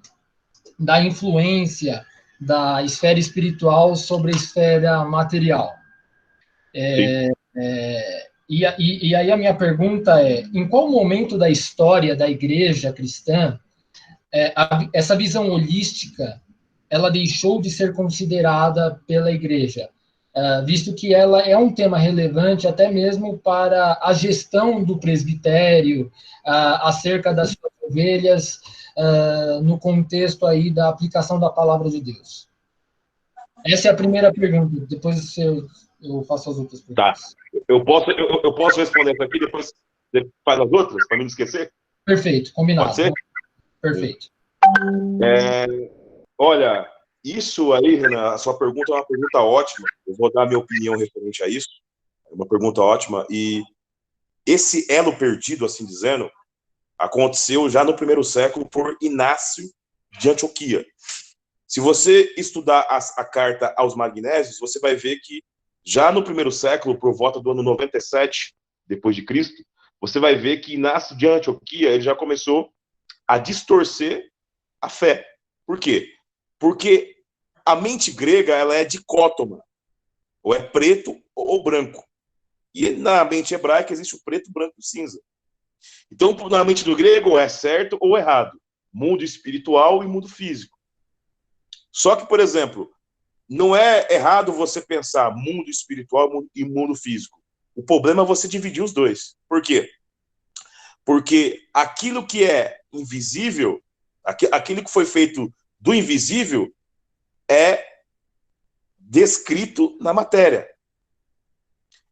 influência da esfera espiritual sobre a esfera material. E aí a minha pergunta é, em qual momento da história da igreja cristã essa visão holística ela deixou de ser considerada pela igreja, visto que ela é um tema relevante até mesmo para a gestão do presbitério, acerca das suas ovelhas, no contexto aí da aplicação da palavra de Deus? Essa é a primeira pergunta, depois eu faço as outras perguntas. Tá. Eu posso responder essa aqui, depois você faz as outras, para não esquecer? Perfeito, combinado. Pode ser? Perfeito. Olha, isso aí, Renan, a sua pergunta é uma pergunta ótima. Eu vou dar a minha opinião referente a isso. É uma pergunta ótima. E esse elo perdido, assim dizendo, aconteceu já no 1º século por Inácio de Antioquia. Se você estudar a carta aos Magnésios, você vai ver que já no 1º século, por volta do ano 97 depois de Cristo, você vai ver que Inácio de Antioquia ele já começou a distorcer a fé. Por quê? Porque a mente grega ela é dicótoma, ou é preto ou branco. E na mente hebraica existe o preto, branco e cinza. Então, na mente do grego, ou é certo ou errado. Mundo espiritual e mundo físico. Só que, por exemplo, não é errado você pensar mundo espiritual e mundo físico. O problema é você dividir os dois. Por quê? Porque aquilo que é invisível, aquilo que foi feito do invisível, é descrito na matéria.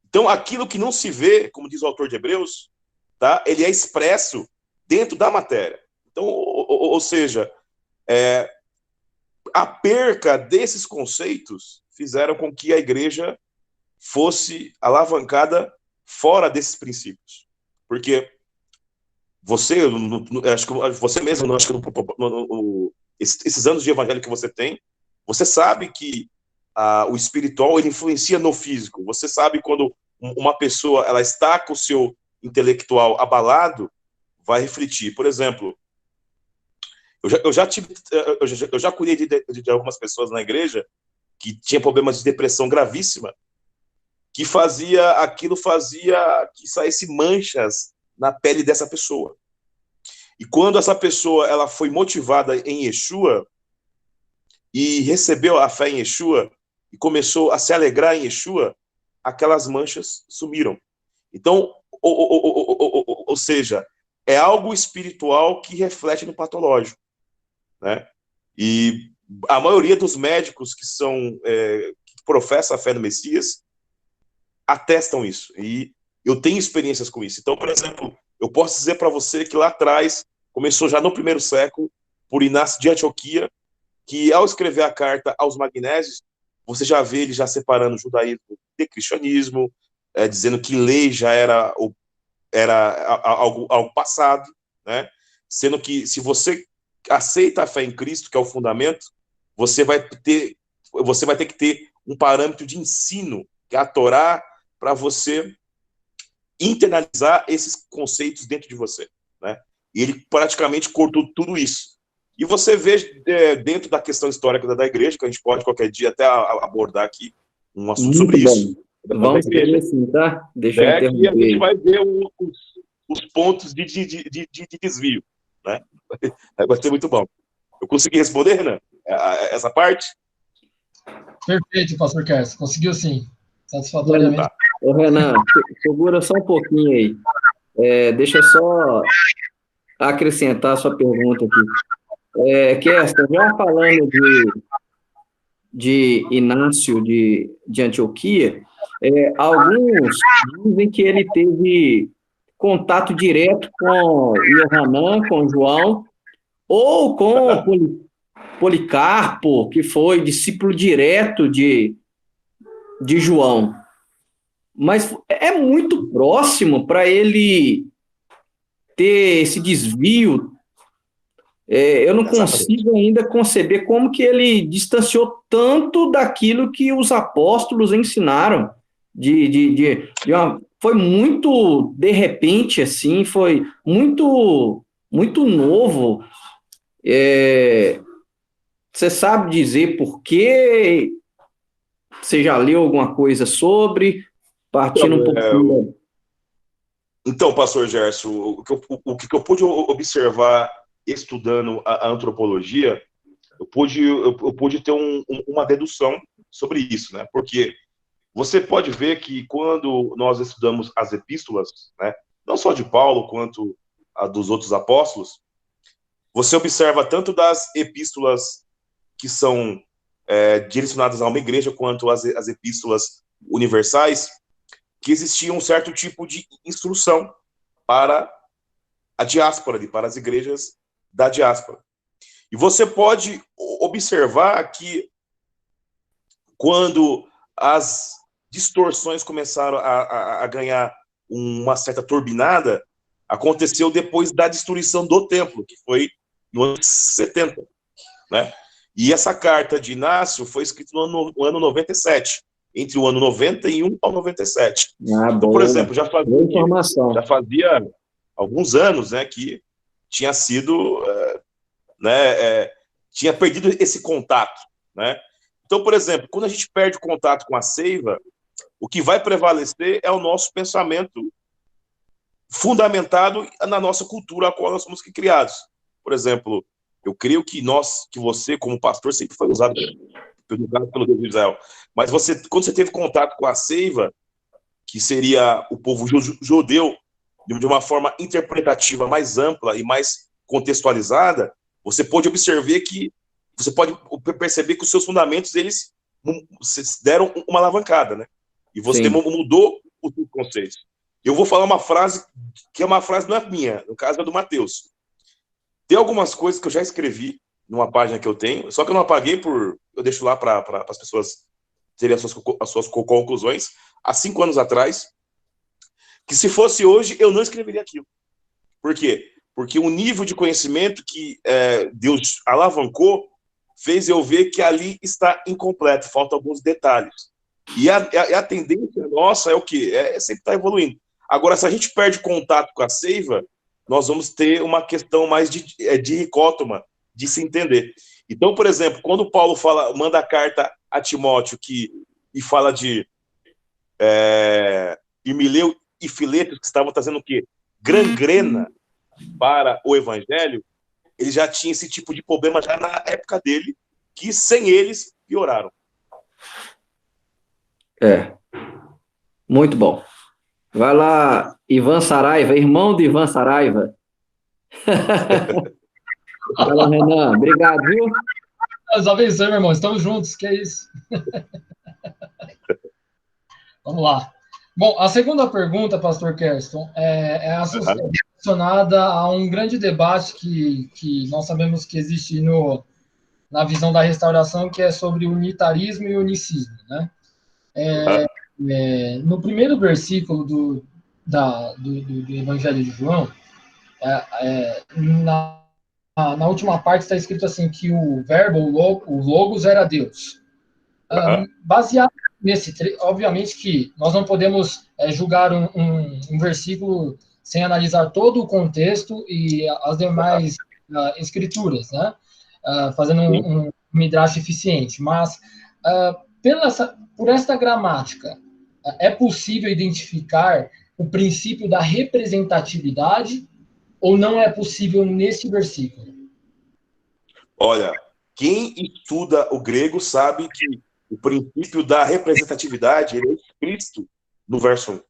Então, aquilo que não se vê, como diz o autor de Hebreus, tá? Ele é expresso dentro da matéria. Então, ou seja, a perca desses conceitos fizeram com que a igreja fosse alavancada fora desses princípios. Porque você, acho que você mesmo, acho que esses anos de evangelho que você tem, você sabe que o espiritual ele influencia no físico. Você sabe quando uma pessoa ela está com o seu intelectual abalado, vai refletir. Por exemplo, eu já cuidei de algumas pessoas na igreja que tinham problemas de depressão gravíssima, que fazia que saísse manchas na pele dessa pessoa. E quando essa pessoa ela foi motivada em Yeshua e recebeu a fé em Yeshua e começou a se alegrar em Yeshua, aquelas manchas sumiram. Então, ou seja, é algo espiritual que reflete no patológico, né? E a maioria dos médicos que professam a fé no Messias atestam isso. E eu tenho experiências com isso. Então, por exemplo, eu posso dizer para você que lá atrás, começou já no primeiro século, por Inácio de Antioquia, que ao escrever a carta aos magnésios, você já vê ele já separando o judaísmo de cristianismo, dizendo que lei já era algo passado, né? Sendo que se você aceita a fé em Cristo, que é o fundamento, você vai ter que ter um parâmetro de ensino, que é a Torá, para você internalizar esses conceitos dentro de você, né? E ele praticamente cortou tudo isso. E você vê dentro da questão histórica da igreja, que a gente pode qualquer dia até abordar aqui um assunto Muito sobre bom. isso. Vamos querer sim, tá? Deixa eu interromper. E a gente vai ver os pontos de desvio, né? Vai ser muito bom. Eu consegui responder, Renan, essa parte? Perfeito, pastor Kerson. Conseguiu sim. Satisfatoriamente. Ô, Renan, segura só um pouquinho aí. Deixa eu só acrescentar a sua pergunta aqui. Kerson, já falando de Inácio de Antioquia, alguns dizem que ele teve contato direto com Yohanan, com João, ou com Policarpo, que foi discípulo direto de João. Mas é muito próximo para ele ter esse desvio. Eu não consigo ainda conceber como que ele distanciou tanto daquilo que os apóstolos ensinaram. Foi muito de repente, assim, foi muito, muito novo. Você sabe dizer por quê? Você já leu alguma coisa sobre? Partindo um pouquinho. Então, pastor Gerson, o que eu pude observar estudando a antropologia, eu pude ter uma dedução sobre isso, né? Porque você pode ver que quando nós estudamos as epístolas, né, não só de Paulo quanto a dos outros apóstolos, você observa tanto das epístolas que são direcionadas a uma igreja quanto as epístolas universais, que existia um certo tipo de instrução para a diáspora, para as igrejas da diáspora. E você pode observar que quando as distorções começaram a ganhar uma certa turbinada, aconteceu depois da destruição do templo, que foi no ano 70, né? E essa carta de Inácio foi escrita no ano 97, entre o ano 91 ao 97. Então, por exemplo, já fazia alguns anos, né, que tinha sido, tinha perdido esse contato, né? Então, por exemplo, quando a gente perde contato com a seiva, o que vai prevalecer é o nosso pensamento fundamentado na nossa cultura a qual nós somos criados. Por exemplo, eu creio que você, como pastor, sempre foi usado pelo Deus de Israel. Mas quando você teve contato com a seiva, que seria o povo judeu, de uma forma interpretativa mais ampla e mais contextualizada, você pode perceber que os seus fundamentos, eles deram uma alavancada, né? E você mudou os seus conceitos. Eu vou falar uma frase, que é uma frase não é minha, no caso é do Mateus. Tem algumas coisas que eu já escrevi, numa página que eu tenho, só que eu não apaguei eu deixo lá para as pessoas terem as suas conclusões, há 5 anos atrás, que se fosse hoje, eu não escreveria aquilo. Por quê? Porque o nível de conhecimento que Deus alavancou fez eu ver que ali está incompleto, faltam alguns detalhes. E a tendência nossa é o quê? É sempre estar evoluindo. Agora, se a gente perde contato com a seiva, nós vamos ter uma questão mais de dicótoma, de se entender. Então, por exemplo, quando Paulo manda a carta a Timóteo e fala de Himeneu e Fileto, que estavam trazendo o quê? Gangrena para o evangelho, ele já tinha esse tipo de problema já na época dele, que sem eles pioraram. Muito bom. Vai lá, Ivan Saraiva, irmão de Ivan Saraiva. Fala, Renan. Obrigado, viu? Deus abençoe, meu irmão. Estamos juntos, que é isso. Vamos lá. Bom, a segunda pergunta, pastor Kerston, é relacionada a um grande debate que nós sabemos que existe na visão da restauração, que é sobre unitarismo e unicismo, né? No primeiro versículo do Evangelho de João, na última parte está escrito assim, que o verbo, o Logos, era Deus. Baseado nesse, obviamente que nós não podemos julgar um versículo sem analisar todo o contexto e as demais escrituras, né? Fazendo um midrash eficiente. Mas, por esta gramática, é possível identificar o princípio da representatividade ou não é possível nesse versículo? Olha, quem estuda o grego sabe que o princípio da representatividade ele é explícito no verso 1.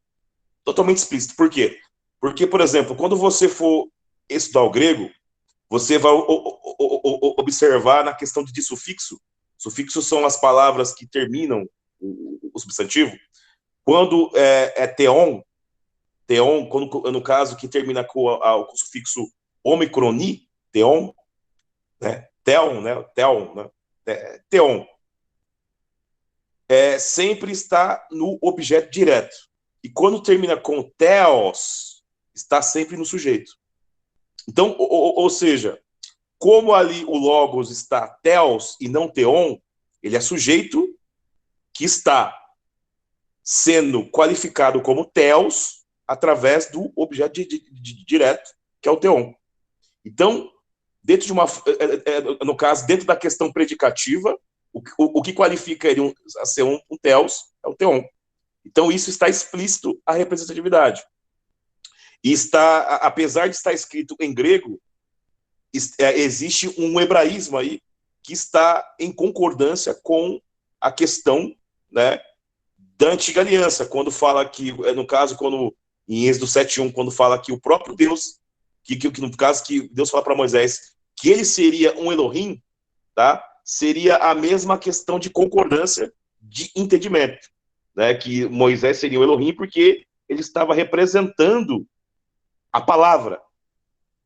Totalmente explícito. Por quê? Porque, por exemplo, quando você for estudar o grego, você vai observar na questão de sufixo. Sufixos são as palavras que terminam o substantivo. Quando é teon, quando, no caso, que termina com o sufixo omicroni, teon, né? Teon, né? Teon. Sempre está no objeto direto. E quando termina com theos, está sempre no sujeito. Então, ou seja, como ali o logos está theos e não theon, ele é sujeito que está sendo qualificado como theos através do objeto direto, que é o theon. Então, dentro de no caso, dentro da questão predicativa, o que qualifica ele a ser um theos é o theon. Então, isso está explícito a representatividade. E apesar de estar escrito em grego, existe um hebraísmo aí que está em concordância com a questão, né, da antiga aliança, quando fala que, no caso, em Êxodo 7:1, quando fala que o próprio Deus, que no caso que Deus fala para Moisés que ele seria um Elohim, tá? Seria a mesma questão de concordância de entendimento, né? Que Moisés seria o Elohim porque ele estava representando a palavra,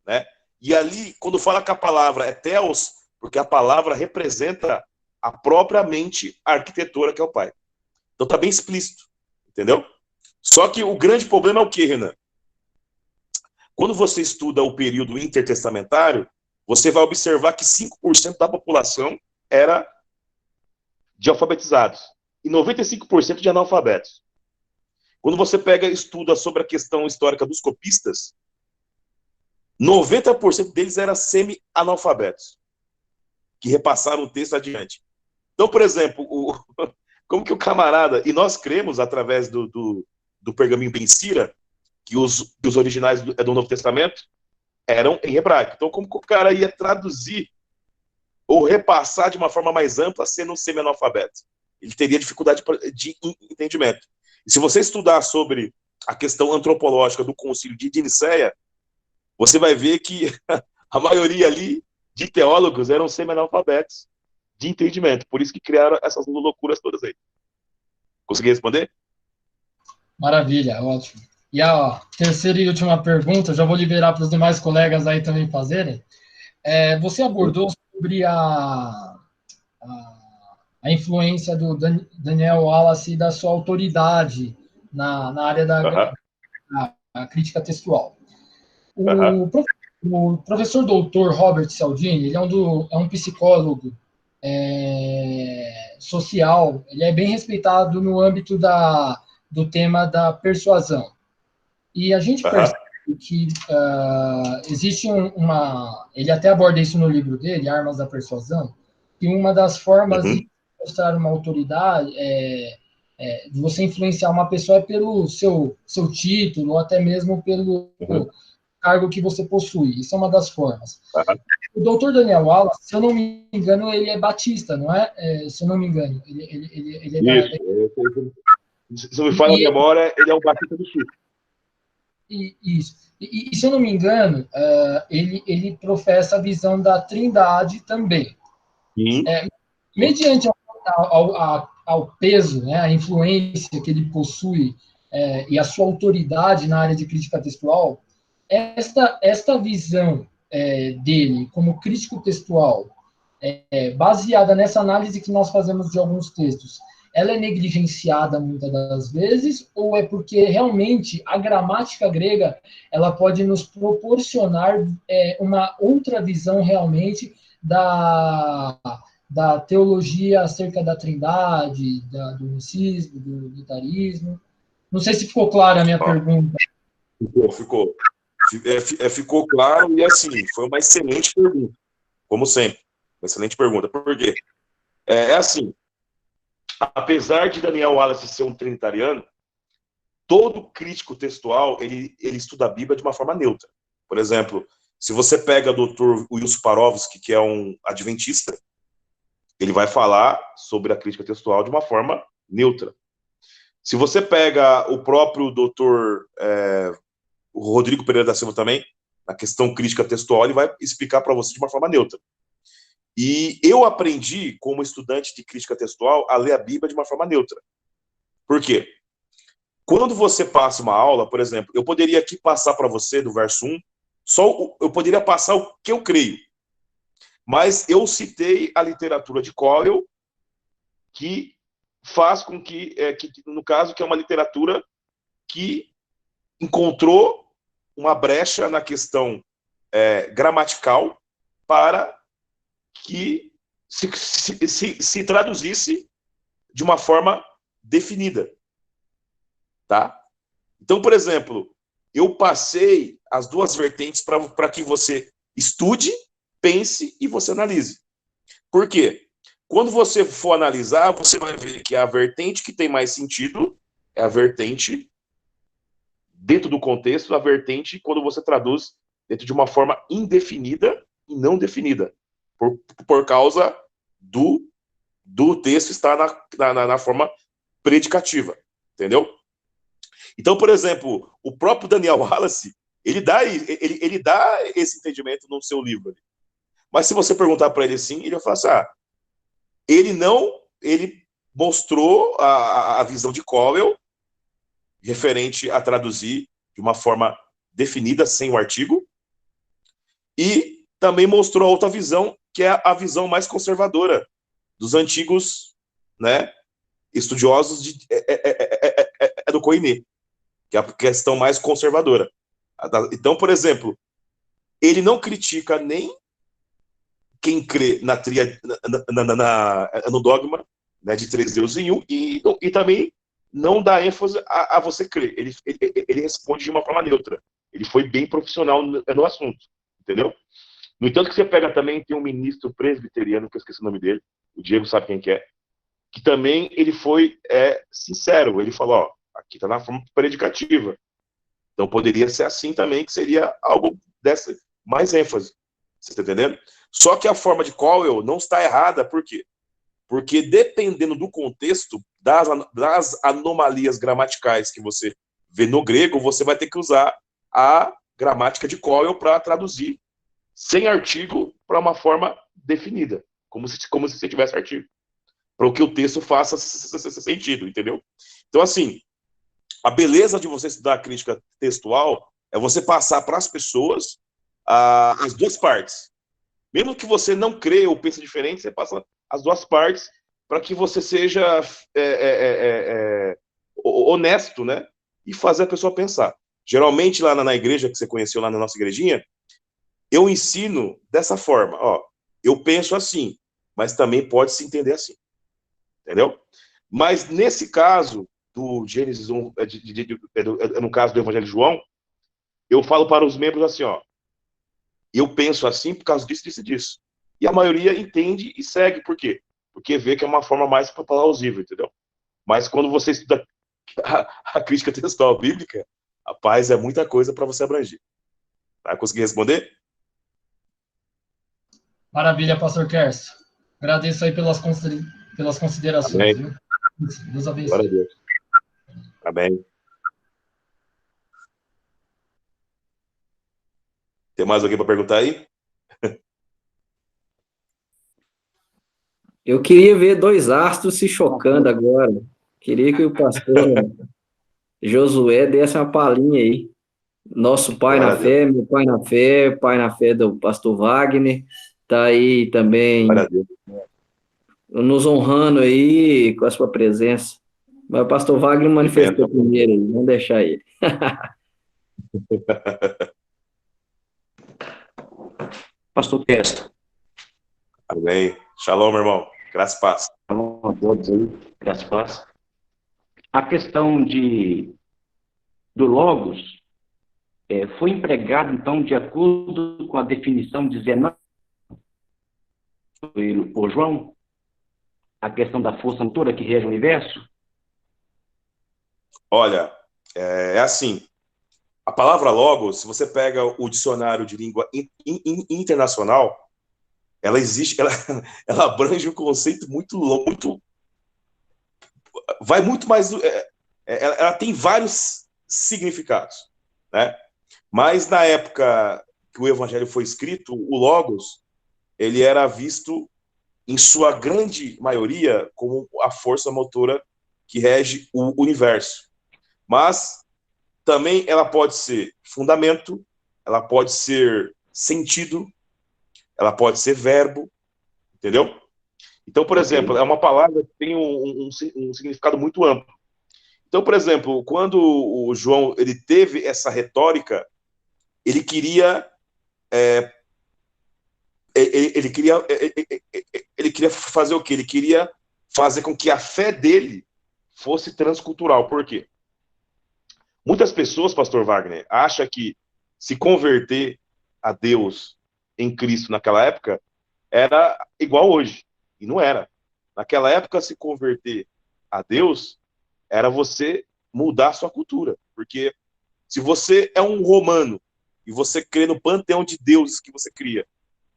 né? E ali, quando fala que a palavra é Theos, porque a palavra representa a própria mente arquitetora que é o Pai. Então tá bem explícito, entendeu? Só que o grande problema é o quê, Renan? Quando você estuda o período intertestamentário, você vai observar que 5% da população era de alfabetizados e 95% de analfabetos. Quando você estuda sobre a questão histórica dos copistas, 90% deles eram semi-analfabetos, que repassaram o texto adiante. Então, por exemplo, como que o camarada, e nós cremos através do pergaminho Ben Sira, que os originais do Novo Testamento eram em hebraico. Então, como que o cara ia traduzir ou repassar de uma forma mais ampla sendo um semi-analfabeto? Ele teria dificuldade de entendimento. E se você estudar sobre a questão antropológica do Concílio de Nicéia, você vai ver que a maioria ali de teólogos eram semi-analfabetos de entendimento. Por isso que criaram essas loucuras todas aí. Consegui responder? Maravilha, ótimo. E a terceira e última pergunta, já vou liberar para os demais colegas aí também fazerem. Você abordou sobre a influência do Daniel Wallace e da sua autoridade na área da crítica textual. O professor doutor Robert Cialdini, ele é um psicólogo social, ele é bem respeitado no âmbito do tema da persuasão. E a gente percebe que existe ele até aborda isso no livro dele, Armas da Persuasão, que uma das formas de mostrar uma autoridade, de você influenciar uma pessoa é pelo seu título, ou até mesmo pelo cargo que você possui. Isso é uma das formas. O doutor Daniel Wallace, se eu não me engano, ele é batista, não é? Se eu não me engano. Ele é se eu me falo a memória, ele é o Batista do Sul. Isso. E se eu não me engano, ele professa a visão da Trindade também. Mediante ao peso, né, a influência que ele possui e a sua autoridade na área de crítica textual, esta visão dele como crítico textual, baseada nessa análise que nós fazemos de alguns textos, ela é negligenciada muitas das vezes, ou é porque realmente a gramática grega ela pode nos proporcionar uma outra visão realmente da teologia acerca da Trindade, do unicismo, do unitarismo? Não sei se ficou clara a minha pergunta. Ficou. Ficou claro e, assim, foi uma excelente pergunta, como sempre. Uma excelente pergunta. Por quê? Assim, apesar de Daniel Wallace ser um trinitariano, todo crítico textual, ele estuda a Bíblia de uma forma neutra. Por exemplo, se você pega o Dr. Wilson Parowski, que é um adventista, ele vai falar sobre a crítica textual de uma forma neutra. Se você pega o próprio Dr. O Rodrigo Pereira da Silva também, na questão crítica textual, ele vai explicar para você de uma forma neutra. E eu aprendi, como estudante de crítica textual, a ler a Bíblia de uma forma neutra. Por quê? Quando você passa uma aula, por exemplo, eu poderia aqui passar para você, do verso 1, eu poderia passar o que eu creio. Mas eu citei a literatura de Cowell, que faz com que, no caso, que é uma literatura que encontrou uma brecha na questão gramatical para que se traduzisse de uma forma definida. Tá? Então, por exemplo, eu passei as duas vertentes para que você estude, pense e você analise. Por quê? Quando você for analisar, você vai ver que a vertente que tem mais sentido é a vertente, dentro do contexto, a vertente quando você traduz dentro de uma forma indefinida e não definida, por causa do texto estar na forma predicativa, entendeu? Então, por exemplo, o próprio Daniel Wallace, ele dá esse entendimento no seu livro. Mas se você perguntar para ele assim, ele vai falar assim, ele mostrou a visão de Cowell referente a traduzir de uma forma definida, sem o artigo, e também mostrou a outra visão, que é a visão mais conservadora dos antigos, né, estudiosos do Koiné, que é a questão mais conservadora. Então, por exemplo, ele não critica nem quem crê no dogma, né, de 3 deuses em um, e também não dá ênfase a você crer. Ele responde de uma forma neutra. Ele foi bem profissional no assunto, entendeu? No entanto, que você pega também, tem um ministro presbiteriano, que eu esqueci o nome dele, o Diego sabe quem que é, que também ele foi sincero. Ele falou, aqui está na forma predicativa. Então poderia ser assim também, que seria algo dessa mais ênfase. Você está entendendo? Só que a forma de Cowell não está errada, por quê? Porque dependendo do contexto, das anomalias gramaticais que você vê no grego, você vai ter que usar a gramática de Cowell para traduzir sem artigo para uma forma definida, como se você tivesse artigo, para que o texto faça sentido, entendeu? Então, assim, a beleza de você estudar a crítica textual é você passar para as pessoas as duas partes. Mesmo que você não crê ou pense diferente, você passa as duas partes para que você seja honesto, né? E fazer a pessoa pensar. Geralmente, lá na igreja que você conheceu, lá na nossa igrejinha, eu ensino dessa forma. Ó, eu penso assim, mas também pode se entender assim. Entendeu? Mas nesse caso do Gênesis 1, no caso do Evangelho de João, eu falo para os membros assim, ó, eu penso assim por causa disso, disso e disso. E a maioria entende e segue. Por quê? Porque vê que é uma forma mais plausível, entendeu? Mas quando você estuda a crítica textual bíblica, rapaz, é muita coisa para você abranger. Vai conseguir responder? Maravilha, pastor Kerst. Agradeço aí pelas considerações, Amém. viu? Deus Glória a abençoe. Deus. Amém. Tem mais alguém para perguntar aí? Eu queria ver dois astros se chocando agora. Queria que o pastor Josué desse uma palhinha aí. Nosso pai Glória na a Deus. fé, meu pai na fé do pastor Wagner, tá aí Glória também a Deus. nos honrando aí com a sua presença. Mas o pastor Wagner Que manifestou bênção. primeiro aí, vamos deixar ele. Pastor Testa, Amém. Shalom, meu irmão. Graça e paz. falou a todos aí, graças a Deus. A questão do Logos foi empregado, então, de acordo com a definição de Zenan, por João, a questão da força motora que rege o universo? Olha, é assim. A palavra logos, se você pega o dicionário de língua internacional, ela existe, ela abrange um conceito muito longo, muito, vai muito mais. Ela tem vários significados, né? Mas na época que o Evangelho foi escrito, o logos ele era visto em sua grande maioria como a força motora que rege o universo. Mas também ela pode ser fundamento, ela pode ser sentido, ela pode ser verbo, entendeu? Então, por exemplo, é uma palavra que tem um significado muito amplo. Então, por exemplo, quando o João ele teve essa retórica, ele queria ele queria ele queria fazer o quê? Ele queria fazer com que a fé dele fosse transcultural. Por quê? Muitas pessoas, pastor Wagner, acham que se converter a Deus em Cristo naquela época era igual hoje. E não era. Naquela época, se converter a Deus era você mudar a sua cultura. Porque se você é um romano e você crê no panteão de deuses que você cria,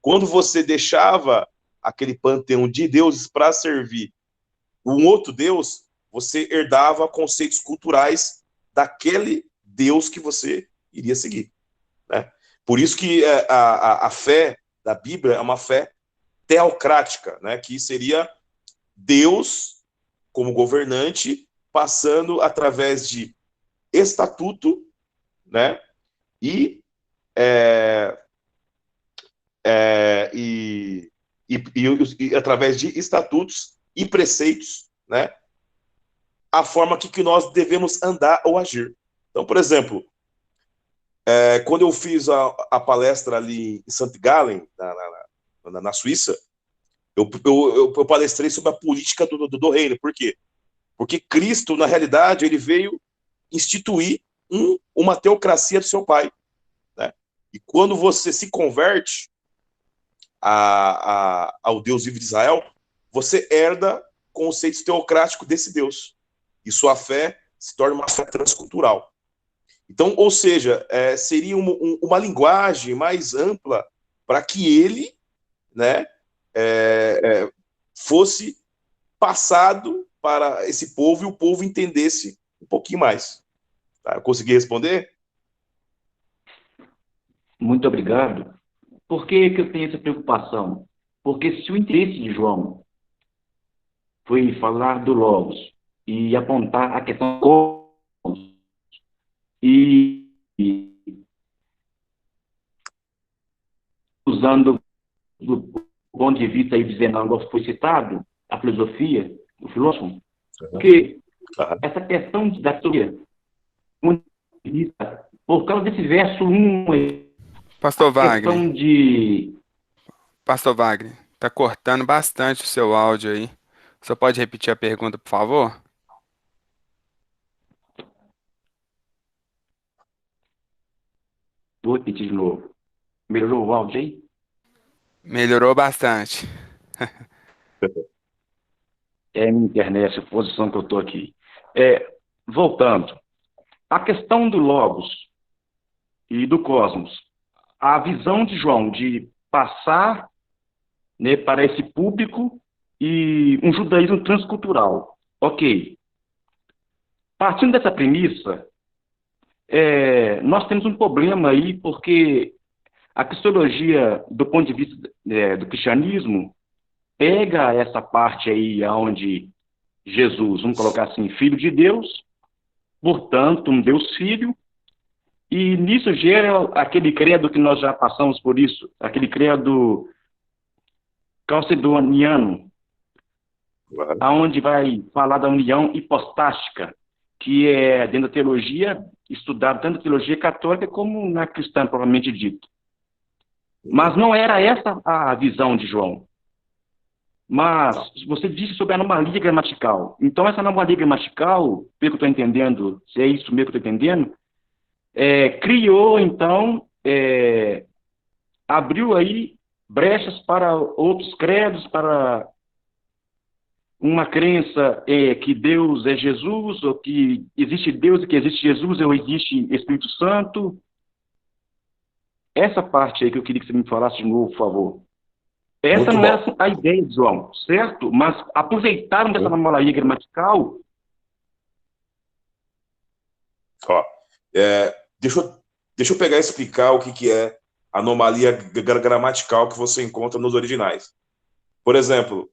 quando você deixava aquele panteão de deuses para servir um outro Deus, você herdava conceitos culturais daquele Deus que você iria seguir, né? Por isso que a fé da Bíblia é uma fé teocrática, né? Que seria Deus como governante passando através de estatuto, né? E, é, e através de estatutos e preceitos, né? A forma que nós devemos andar ou agir. Então, por exemplo, quando eu fiz a palestra ali em St. Gallen, na Suíça, eu palestrei sobre a política do reino. Por quê? Porque Cristo, na realidade, ele veio instituir uma teocracia do seu pai, né? E quando você se converte ao Deus vivo de Israel, você herda conceitos teocráticos desse Deus. E sua fé se torna uma fé transcultural. Então, ou seja, seria uma linguagem mais ampla para que ele, né, fosse passado para esse povo e o povo entendesse um pouquinho mais. Tá? Eu consegui responder? Muito obrigado. Por que eu tenho essa preocupação? Porque se o interesse de João foi falar do Logos e apontar a questão e usando do ponto de vista aí de Zenão, igual foi citado, a filosofia, o filósofo, porque essa questão da teoria, por causa desse verso 1, Pastor a Wagner, questão de... Pastor Wagner, tá cortando bastante o seu áudio aí. Você pode repetir a pergunta, por favor? Vou repetir de novo. Melhorou o áudio aí? Melhorou bastante. É a minha internet, a posição que eu estou aqui. Voltando, a questão do Logos e do Cosmos, a visão de João de passar, né, para esse público e um judaísmo transcultural. Ok. Partindo dessa premissa, nós temos um problema aí, porque a cristologia, do ponto de vista do cristianismo, pega essa parte aí onde Jesus, vamos colocar assim, filho de Deus, portanto, um Deus filho, e nisso gera aquele credo que nós já passamos por isso, aquele credo calcedoniano, aonde vai falar da união hipostática, que é dentro da teologia, estudado tanto na teologia católica como na cristã, propriamente dito. Mas não era essa a visão de João. Mas você disse sobre a anomalia gramatical. Então, essa anomalia gramatical, pelo que eu estou entendendo, se é isso mesmo que eu estou entendendo, criou, então, abriu aí brechas para outros credos, para uma crença que Deus é Jesus, ou que existe Deus e que existe Jesus, ou existe Espírito Santo. Essa parte aí que eu queria que você me falasse de novo, por favor. Essa Muito não bom. é a ideia de João, certo? Mas aproveitaram dessa anomalia gramatical. Ó, deixa eu pegar e explicar o que é anomalia gramatical que você encontra nos originais. Por exemplo,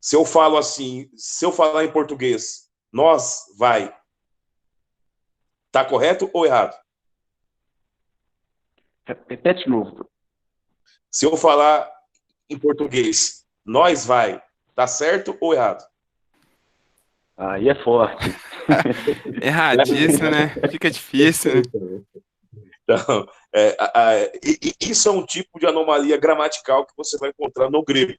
se eu falo assim, se eu falar em português, nós vai, tá correto ou errado? Repete de novo. Se eu falar em português, nós vai, tá certo ou errado? Aí é forte. Erradíssimo, né? Fica difícil, né? Então, isso é um tipo de anomalia gramatical que você vai encontrar no grego.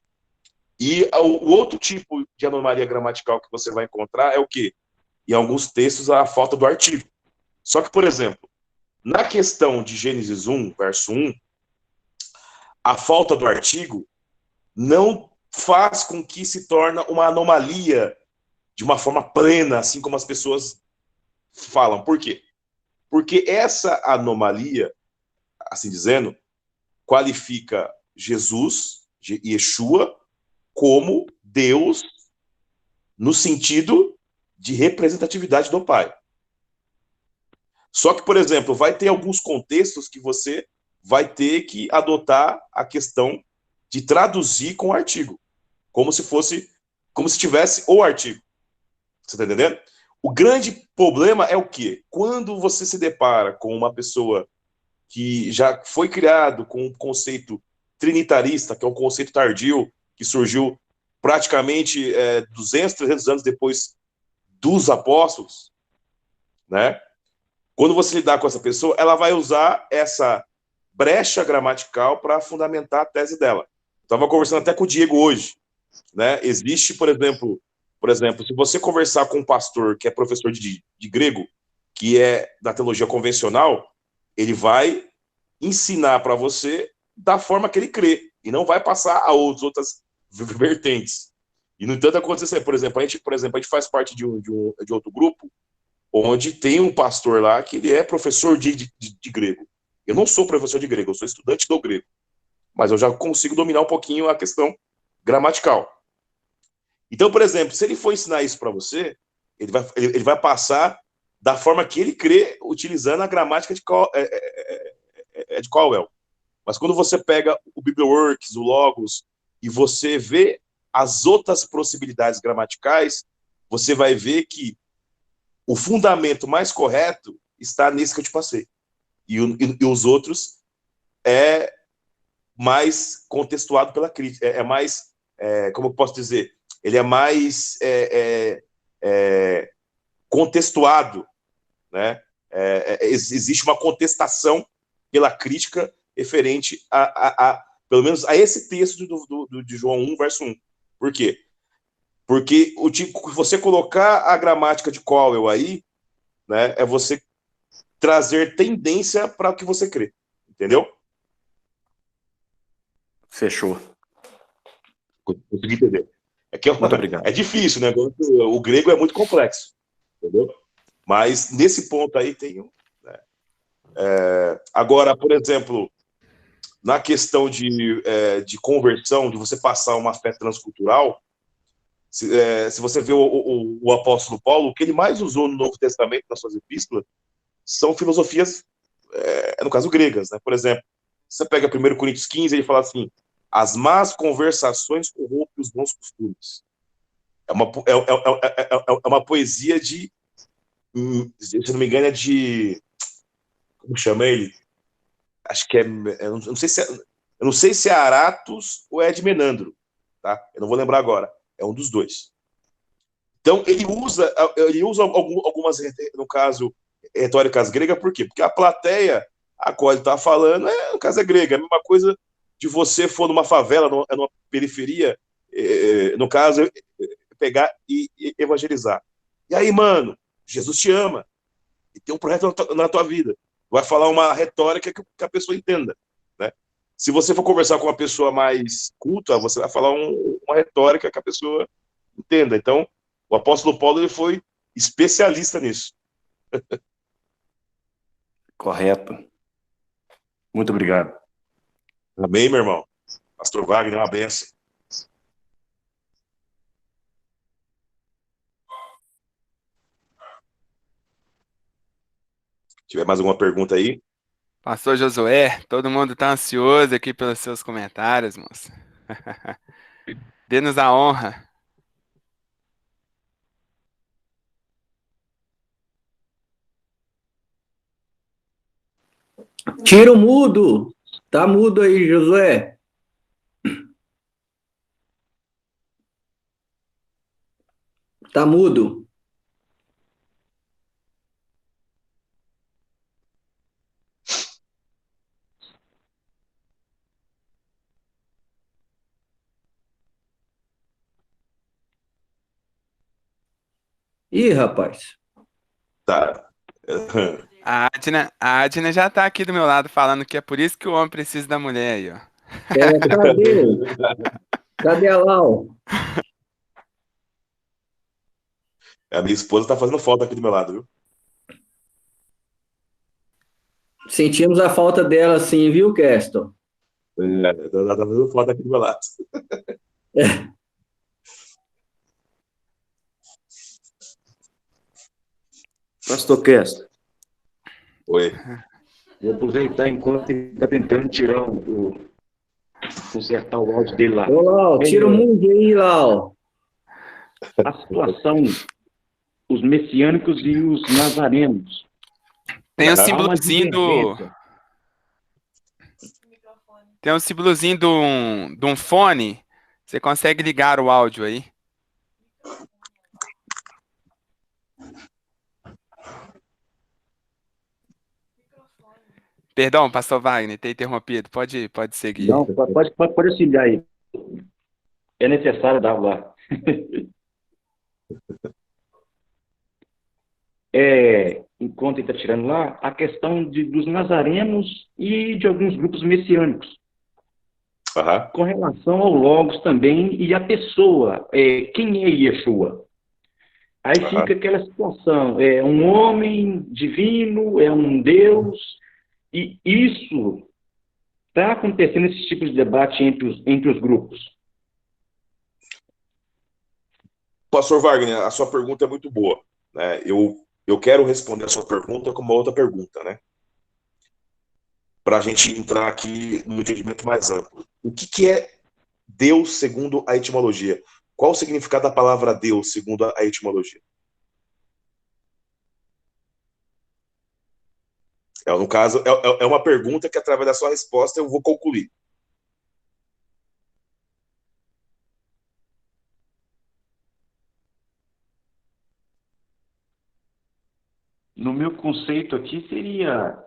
E o outro tipo de anomalia gramatical que você vai encontrar é o quê? Em alguns textos, a falta do artigo. Só que, por exemplo, na questão de Gênesis 1, verso 1, a falta do artigo não faz com que se torne uma anomalia de uma forma plena, assim como as pessoas falam. Por quê? Porque essa anomalia, assim dizendo, qualifica Jesus, Yeshua, como Deus no sentido de representatividade do Pai. Só que, por exemplo, vai ter alguns contextos que você vai ter que adotar a questão de traduzir com o artigo, como se tivesse o artigo. Você está entendendo? O grande problema é o quê? Quando você se depara com uma pessoa que já foi criado com um conceito trinitarista, que é um conceito tardio, que surgiu praticamente 200, 300 anos depois dos apóstolos, né? Quando você lidar com essa pessoa, ela vai usar essa brecha gramatical para fundamentar a tese dela. Estava conversando até com o Diego hoje, né? Existe, por exemplo, se você conversar com um pastor que é professor de grego, que é da teologia convencional, ele vai ensinar para você da forma que ele crê, e não vai passar a outras vertentes. E, no entanto, acontece, por exemplo, a gente faz parte de outro grupo, onde tem um pastor lá que ele é professor de grego. Eu não sou professor de grego, eu sou estudante do grego. Mas eu já consigo dominar um pouquinho a questão gramatical. Então, por exemplo, se ele for ensinar isso para você, ele vai passar da forma que ele crê, utilizando a gramática de Caldwell. Mas quando você pega o BibleWorks, o Logos, e você vê as outras possibilidades gramaticais, você vai ver que o fundamento mais correto está nesse que eu te passei. E os outros mais contextuado pela crítica, é mais, como eu posso dizer, ele é mais contextuado, né? Existe uma contestação pela crítica referente pelo menos a esse texto de João 1, verso 1. Por quê? Porque você colocar a gramática de Cowell aí, né, é você trazer tendência para o que você crê. Entendeu? Fechou. Consegui entender. Muito obrigado. É difícil, né? O grego é muito complexo. Entendeu? Mas nesse ponto aí tem um. Né? Agora, por exemplo, na questão de conversão, de você passar uma fé transcultural, se você vê o apóstolo Paulo, o que ele mais usou no Novo Testamento, nas suas epístolas, são filosofias, no caso, gregas. Né? Por exemplo, você pega 1 Coríntios 15, ele fala assim: as más conversações corrompem os bons costumes. É uma poesia de, se não me engano, é de... Como chama ele? Acho que eu não sei se é Aratus ou é de Menandro, tá? Eu não vou lembrar agora. É um dos dois. Então, ele usa algumas, no caso, retóricas gregas, por quê? Porque a plateia a qual ele está falando, no caso, é grega. É a mesma coisa de você for numa favela, numa periferia, no caso, pegar e evangelizar. E aí, mano, Jesus te ama e tem um projeto na tua vida. Vai falar uma retórica que a pessoa entenda, né? Se você for conversar com uma pessoa mais culta, você vai falar uma retórica que a pessoa entenda. Então, o apóstolo Paulo, ele foi especialista nisso. Correto. Muito obrigado. Amém, meu irmão? Pastor Wagner, uma benção. Se tiver mais alguma pergunta aí? Pastor Josué, todo mundo está ansioso aqui pelos seus comentários, moço. Dê-nos a honra. Tira o mudo. Tá mudo aí, Josué. Tá mudo. Ih, rapaz. Tá. A Adna já está aqui do meu lado falando que é por isso que o homem precisa da mulher aí, ó. Cadê? Cadê a Lau? A minha esposa tá fazendo falta aqui do meu lado, viu? Sentimos a falta dela sim, viu, Keston? Ela tá fazendo falta aqui do meu lado. Pastor Kessler. Oi. Vou aproveitar enquanto ele está tentando tirar consertar o áudio dele lá. Ô, Lau, tira o mundo aí, Lau. A situação, os messiânicos e os nazarenos. Tem um Há uma símbolozinho divergência. Tem um símbolozinho de um fone. Você consegue ligar o áudio aí? Perdão, pastor Wagner, ter interrompido. Pode seguir. Não, pode auxiliar aí. É necessário dar lá. Enquanto ele está tirando lá, a questão dos nazarenos e de alguns grupos messiânicos. Uhum. Com relação ao Logos também e a pessoa, quem é Yeshua? Aí fica aquela situação, é um homem divino, é um Deus, e isso está acontecendo, esse tipo de debate entre os grupos. Pastor Wagner, a sua pergunta é muito boa, né? Eu quero responder a sua pergunta com uma outra pergunta, né? Para a gente entrar aqui no entendimento mais amplo. O que é Deus segundo a etimologia? Qual o significado da palavra Deus segundo a etimologia? No caso, é uma pergunta que, através da sua resposta, eu vou concluir. no meu conceito aqui, seria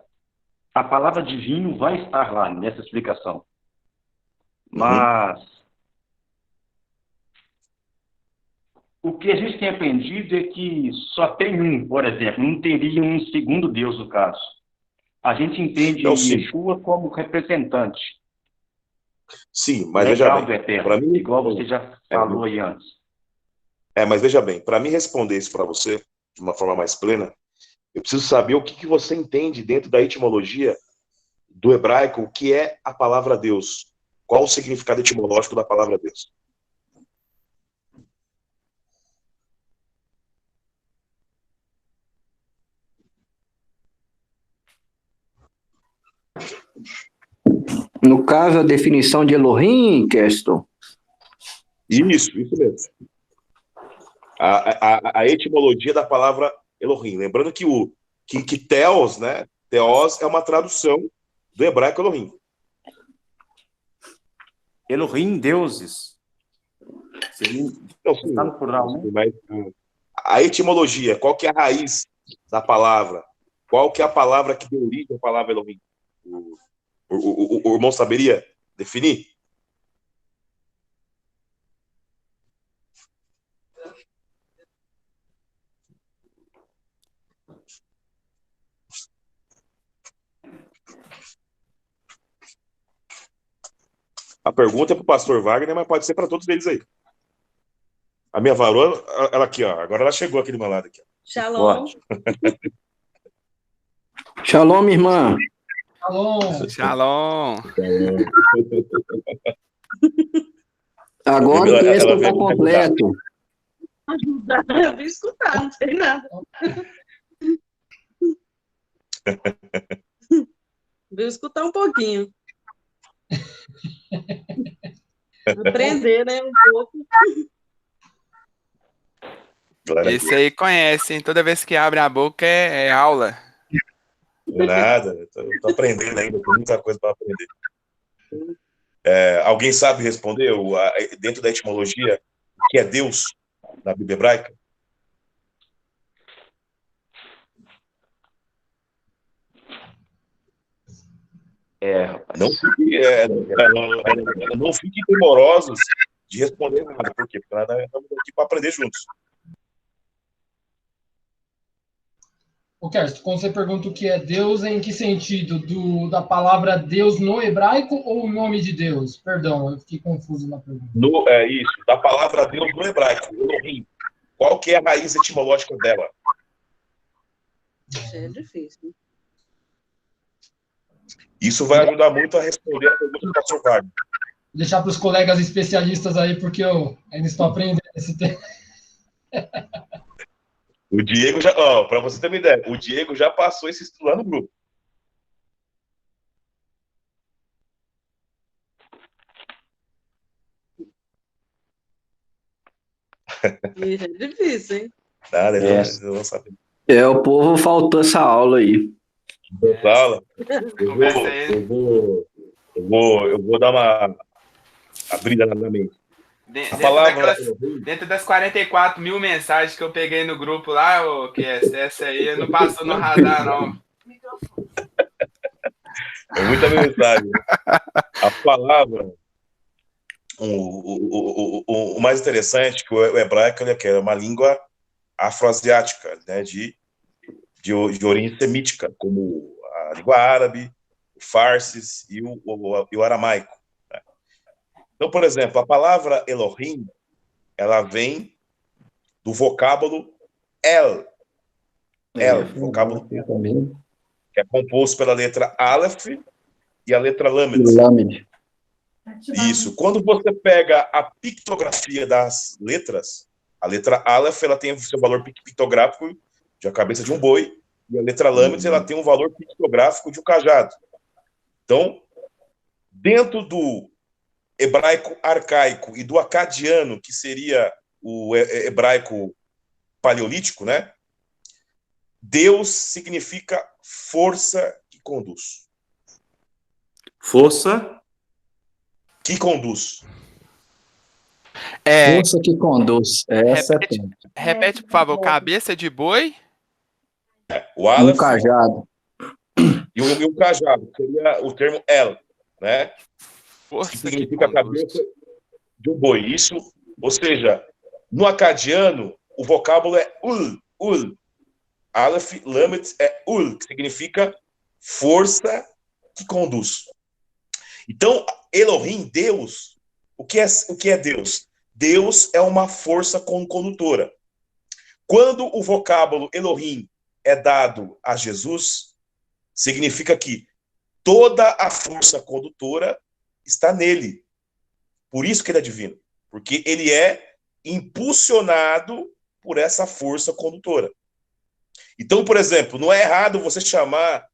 a palavra divino vai estar lá nessa explicação. Mas o que a gente tem aprendido é que só tem um, por exemplo, não teria um segundo Deus no caso. A gente entende Yeshua como representante. Sim, mas legal veja bem. do eterno, Mim, igual você já falou aí antes. Mas veja bem, para mim responder isso para você de uma forma mais plena, eu preciso saber o que você entende dentro da etimologia do hebraico, o que é a palavra Deus. Qual o significado etimológico da palavra Deus? No caso, a definição de Elohim, Keston. Isso mesmo. A etimologia da palavra Elohim. Lembrando que Theos, né? Theos é uma tradução do hebraico Elohim. Elohim, deuses. Não, sim, está no plural, né? Mas a etimologia, qual que é a raiz da palavra? Qual que é a palavra que deu origem à palavra Elohim? O irmão saberia definir? A pergunta é para o pastor Wagner, mas pode ser para todos eles aí. A minha varoa, ela aqui, ó. Agora ela chegou aqui do meu lado. Aqui, ó. Shalom. Shalom, irmã. Shalom. Shalom. Agora o texto está completo. Eu vim escutar, não sei nada. Vim escutar um pouquinho. Aprender, né? Um pouco. Esse aí conhece, hein? Toda vez que abre a boca é aula. Nada, eu tô aprendendo ainda, tem muita coisa para aprender. Alguém sabe responder, dentro da etimologia, o que é Deus na Bíblia hebraica? Não fiquem temorosos de responder nada. Por quê? Porque nós estamos aqui para aprender juntos. O Kerst, quando você pergunta o que é Deus, em que sentido? Da palavra Deus no hebraico ou o nome de Deus? Perdão, eu fiquei confuso na pergunta. Isso, da palavra Deus no hebraico, Elohim. Qual que é a raiz etimológica dela? É difícil. Isso vai ajudar muito a responder a pergunta do pastor Wagner. Vou deixar para os colegas especialistas aí, porque eu ainda estou aprendendo esse tema. O Diego para você ter uma ideia, o Diego já passou esse estudo lá no grupo. É difícil, hein? Nada, eu não sabia. O povo faltou essa aula aí. Aula. Eu vou dar uma abrida na mente. Dentro das 44 mil mensagens que eu peguei no grupo lá, essa aí não passou no radar, não. É muita mensagem. A palavra, o mais interessante que o hebraico é uma língua afroasiática, né, de origem semítica, como a língua árabe, o farsi e o aramaico. Né? Então, por exemplo, a palavra Elohim, ela vem do vocábulo El, vocábulo que é composto pela letra Aleph e a letra Lamed. Isso. Quando você pega a pictografia das letras, a letra Aleph, ela tem o seu valor pictográfico de a cabeça de um boi, e a letra Lamed, ela tem um valor pictográfico de um cajado. Então, dentro do hebraico arcaico e do acadiano, que seria o hebraico paleolítico, né? Deus significa força que conduz. Força que conduz. Força que conduz. Repete, por favor. Cabeça de boi? O Aleph Um cajado. e o cajado, seria o termo El, né? Que Força que significa a conduz. cabeça de um boi. Isso, ou seja, no acadiano, o vocábulo é ul. Aleph, Lamet é ul, que significa força que conduz. Então, Elohim, Deus, o que é Deus? Deus é uma força condutora. Quando o vocábulo Elohim é dado a Jesus, significa que toda a força condutora está nele. Por isso que ele é divino. Porque ele é impulsionado por essa força condutora. Então, por exemplo, não é errado você chamar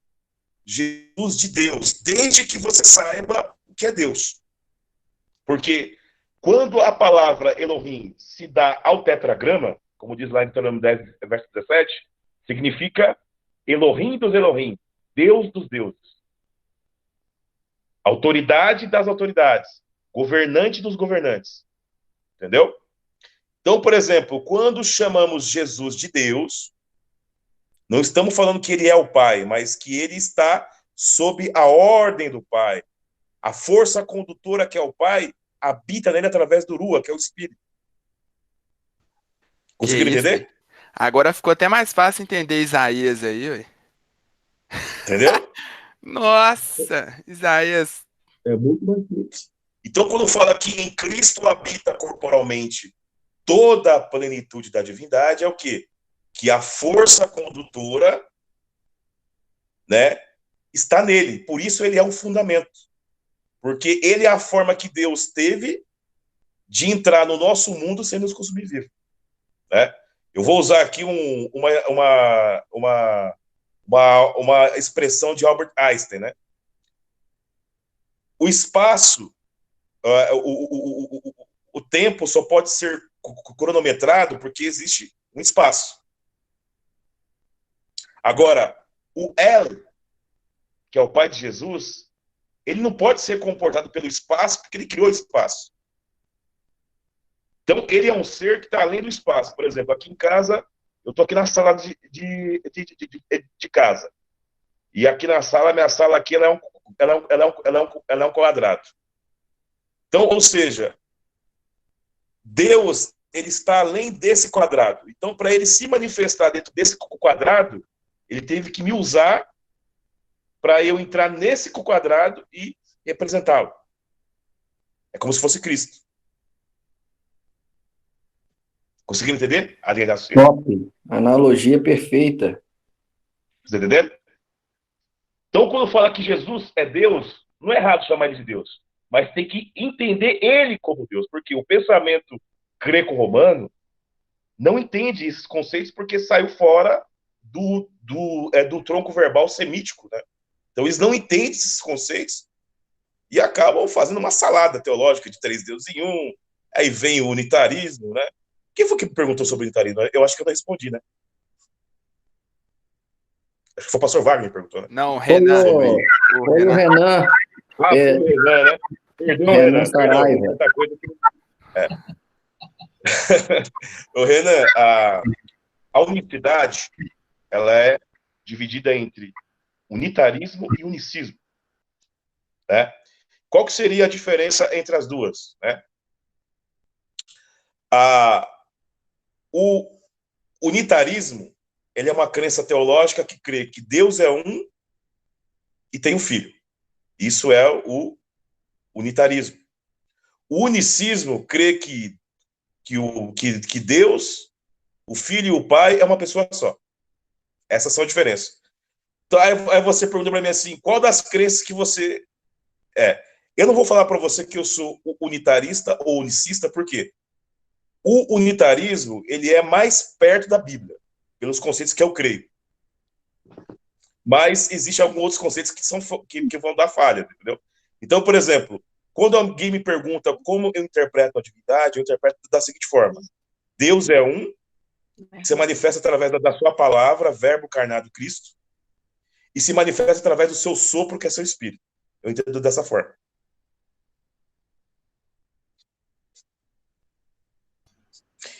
Jesus de Deus, desde que você saiba o que é Deus. Porque quando a palavra Elohim se dá ao tetragrama, como diz lá em Deuteronômio 10, verso 17, significa Elohim dos Elohim, Deus dos deuses. Autoridade das autoridades, governante dos governantes. Entendeu? Então, por exemplo, quando chamamos Jesus de Deus, não estamos falando que ele é o Pai, mas que ele está sob a ordem do Pai. A força condutora que é o Pai habita nele através do Rua, que é o Espírito. Conseguiram isso, entender? agora ficou até mais fácil entender Isaías aí, ué. Entendeu? Nossa, Isaías. É muito mais simples. Então, quando fala que em Cristo habita corporalmente toda a plenitude da divindade, é o quê? Que a força condutora, né, está nele. Por isso ele é um fundamento. Porque ele é a forma que Deus teve de entrar no nosso mundo sem nos consumir vivo. Né? Eu vou usar aqui uma expressão de Albert Einstein. Né? O espaço, o tempo só pode ser cronometrado porque existe um espaço. Agora, o El, que é o Pai de Jesus, ele não pode ser comportado pelo espaço porque ele criou o espaço. Então, ele é um ser que está além do espaço. Por exemplo, aqui em casa, eu estou aqui na sala de casa. E aqui na sala, minha sala aqui, ela é um quadrado. Então, ou seja, Deus, ele está além desse quadrado. Então, para ele se manifestar dentro desse quadrado, ele teve que me usar para eu entrar nesse quadrado e representá-lo. É como se fosse Cristo. Conseguiram entender? A linha de raciocínio. Top. Analogia perfeita. Você entendendo? Então, quando fala que Jesus é Deus, não é errado chamar ele de Deus. Mas tem que entender ele como Deus. Porque o pensamento greco-romano não entende esses conceitos porque saiu fora do tronco verbal semítico. Né? Então, eles não entendem esses conceitos e acabam fazendo uma salada teológica de 3 deuses em um. Aí vem o unitarismo, né? Quem foi que me perguntou sobre unitarismo? Eu acho que eu não respondi, né? Acho que foi o pastor Wagner que perguntou, né? Não, Renan. Foi o Renan. Foi o Renan, né? Perdão, Renan Saraiva. Muita coisa que... Ô, Renan, a unicidade, ela é dividida entre unitarismo e unicismo. Né? Qual que seria a diferença entre as duas? Né? O unitarismo, ele é uma crença teológica que crê que Deus é um e tem um filho. Isso é o unitarismo. O unicismo crê que Deus, o Filho e o Pai é uma pessoa só. Essas são as diferenças. Então, aí você pergunta para mim assim, qual das crenças que você é? Eu não vou falar para você que eu sou unitarista ou unicista, por quê? O unitarismo, ele é mais perto da Bíblia, pelos conceitos que eu creio. Mas existem alguns outros conceitos que vão dar falha, entendeu? Então, por exemplo, quando alguém me pergunta como eu interpreto a divindade, eu interpreto da seguinte forma. Deus é um, que se manifesta através da sua palavra, verbo carnado Cristo, e se manifesta através do seu sopro, que é seu espírito. Eu entendo dessa forma.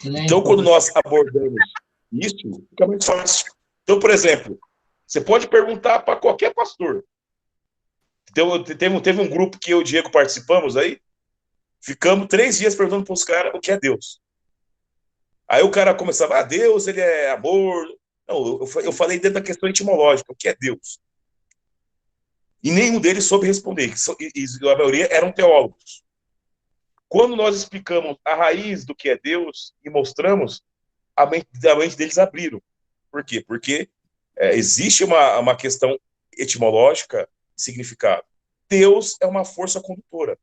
Então, quando nós abordamos isso, fica muito fácil. Então, por exemplo, você pode perguntar para qualquer pastor. Teve um grupo que eu e o Diego participamos aí, ficamos 3 dias perguntando para os caras o que é Deus. Aí o cara começava, Deus, ele é amor. Não, eu falei dentro da questão etimológica, o que é Deus? E nenhum deles soube responder, e a maioria eram teólogos. Quando nós explicamos a raiz do que é Deus e mostramos, a mente deles abriram. Por quê? Porque existe uma questão etimológica de significado. Deus é uma força condutora.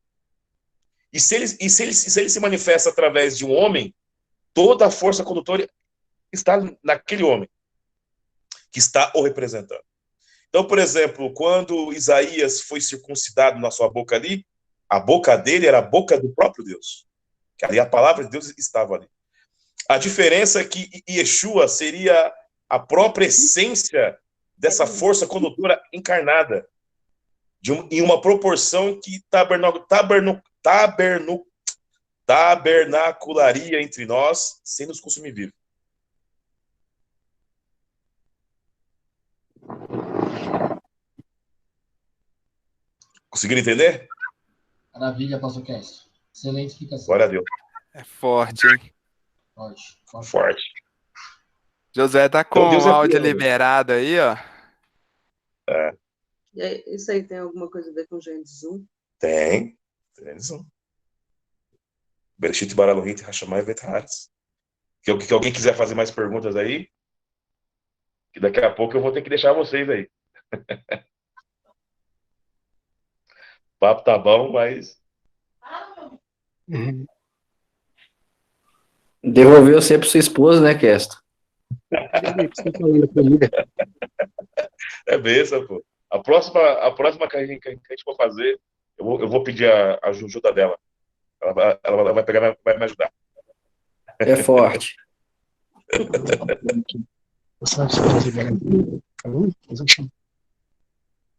E se ele se manifesta através de um homem, toda a força condutora está naquele homem que está o representando. Então, por exemplo, quando Isaías foi circuncidado na sua boca ali, a boca dele era a boca do próprio Deus. Que ali a palavra de Deus estava ali. A diferença é que Yeshua seria a própria essência dessa força condutora encarnada, em uma proporção que tabernacularia entre nós, sem nos consumir vivo. Conseguiram entender? Maravilha, pastor Castro. Excelente explicação. Glória a Deus. É forte, hein? Forte. José tá com Então, o áudio liberado aí, ó. Isso aí tem alguma coisa a ver com Gênesis 1? Tem. Gênesis 1. Bereshit bara Elohim Hashamai v'Eretz. Que alguém quiser fazer mais perguntas aí, que daqui a pouco eu vou ter que deixar vocês aí. O papo tá bom, mas... Devolveu você para sua esposa, né, Castro? É besta, pô. A próxima que a gente for fazer, eu vou pedir a ajuda dela. Ela vai pegar, vai me ajudar. É forte.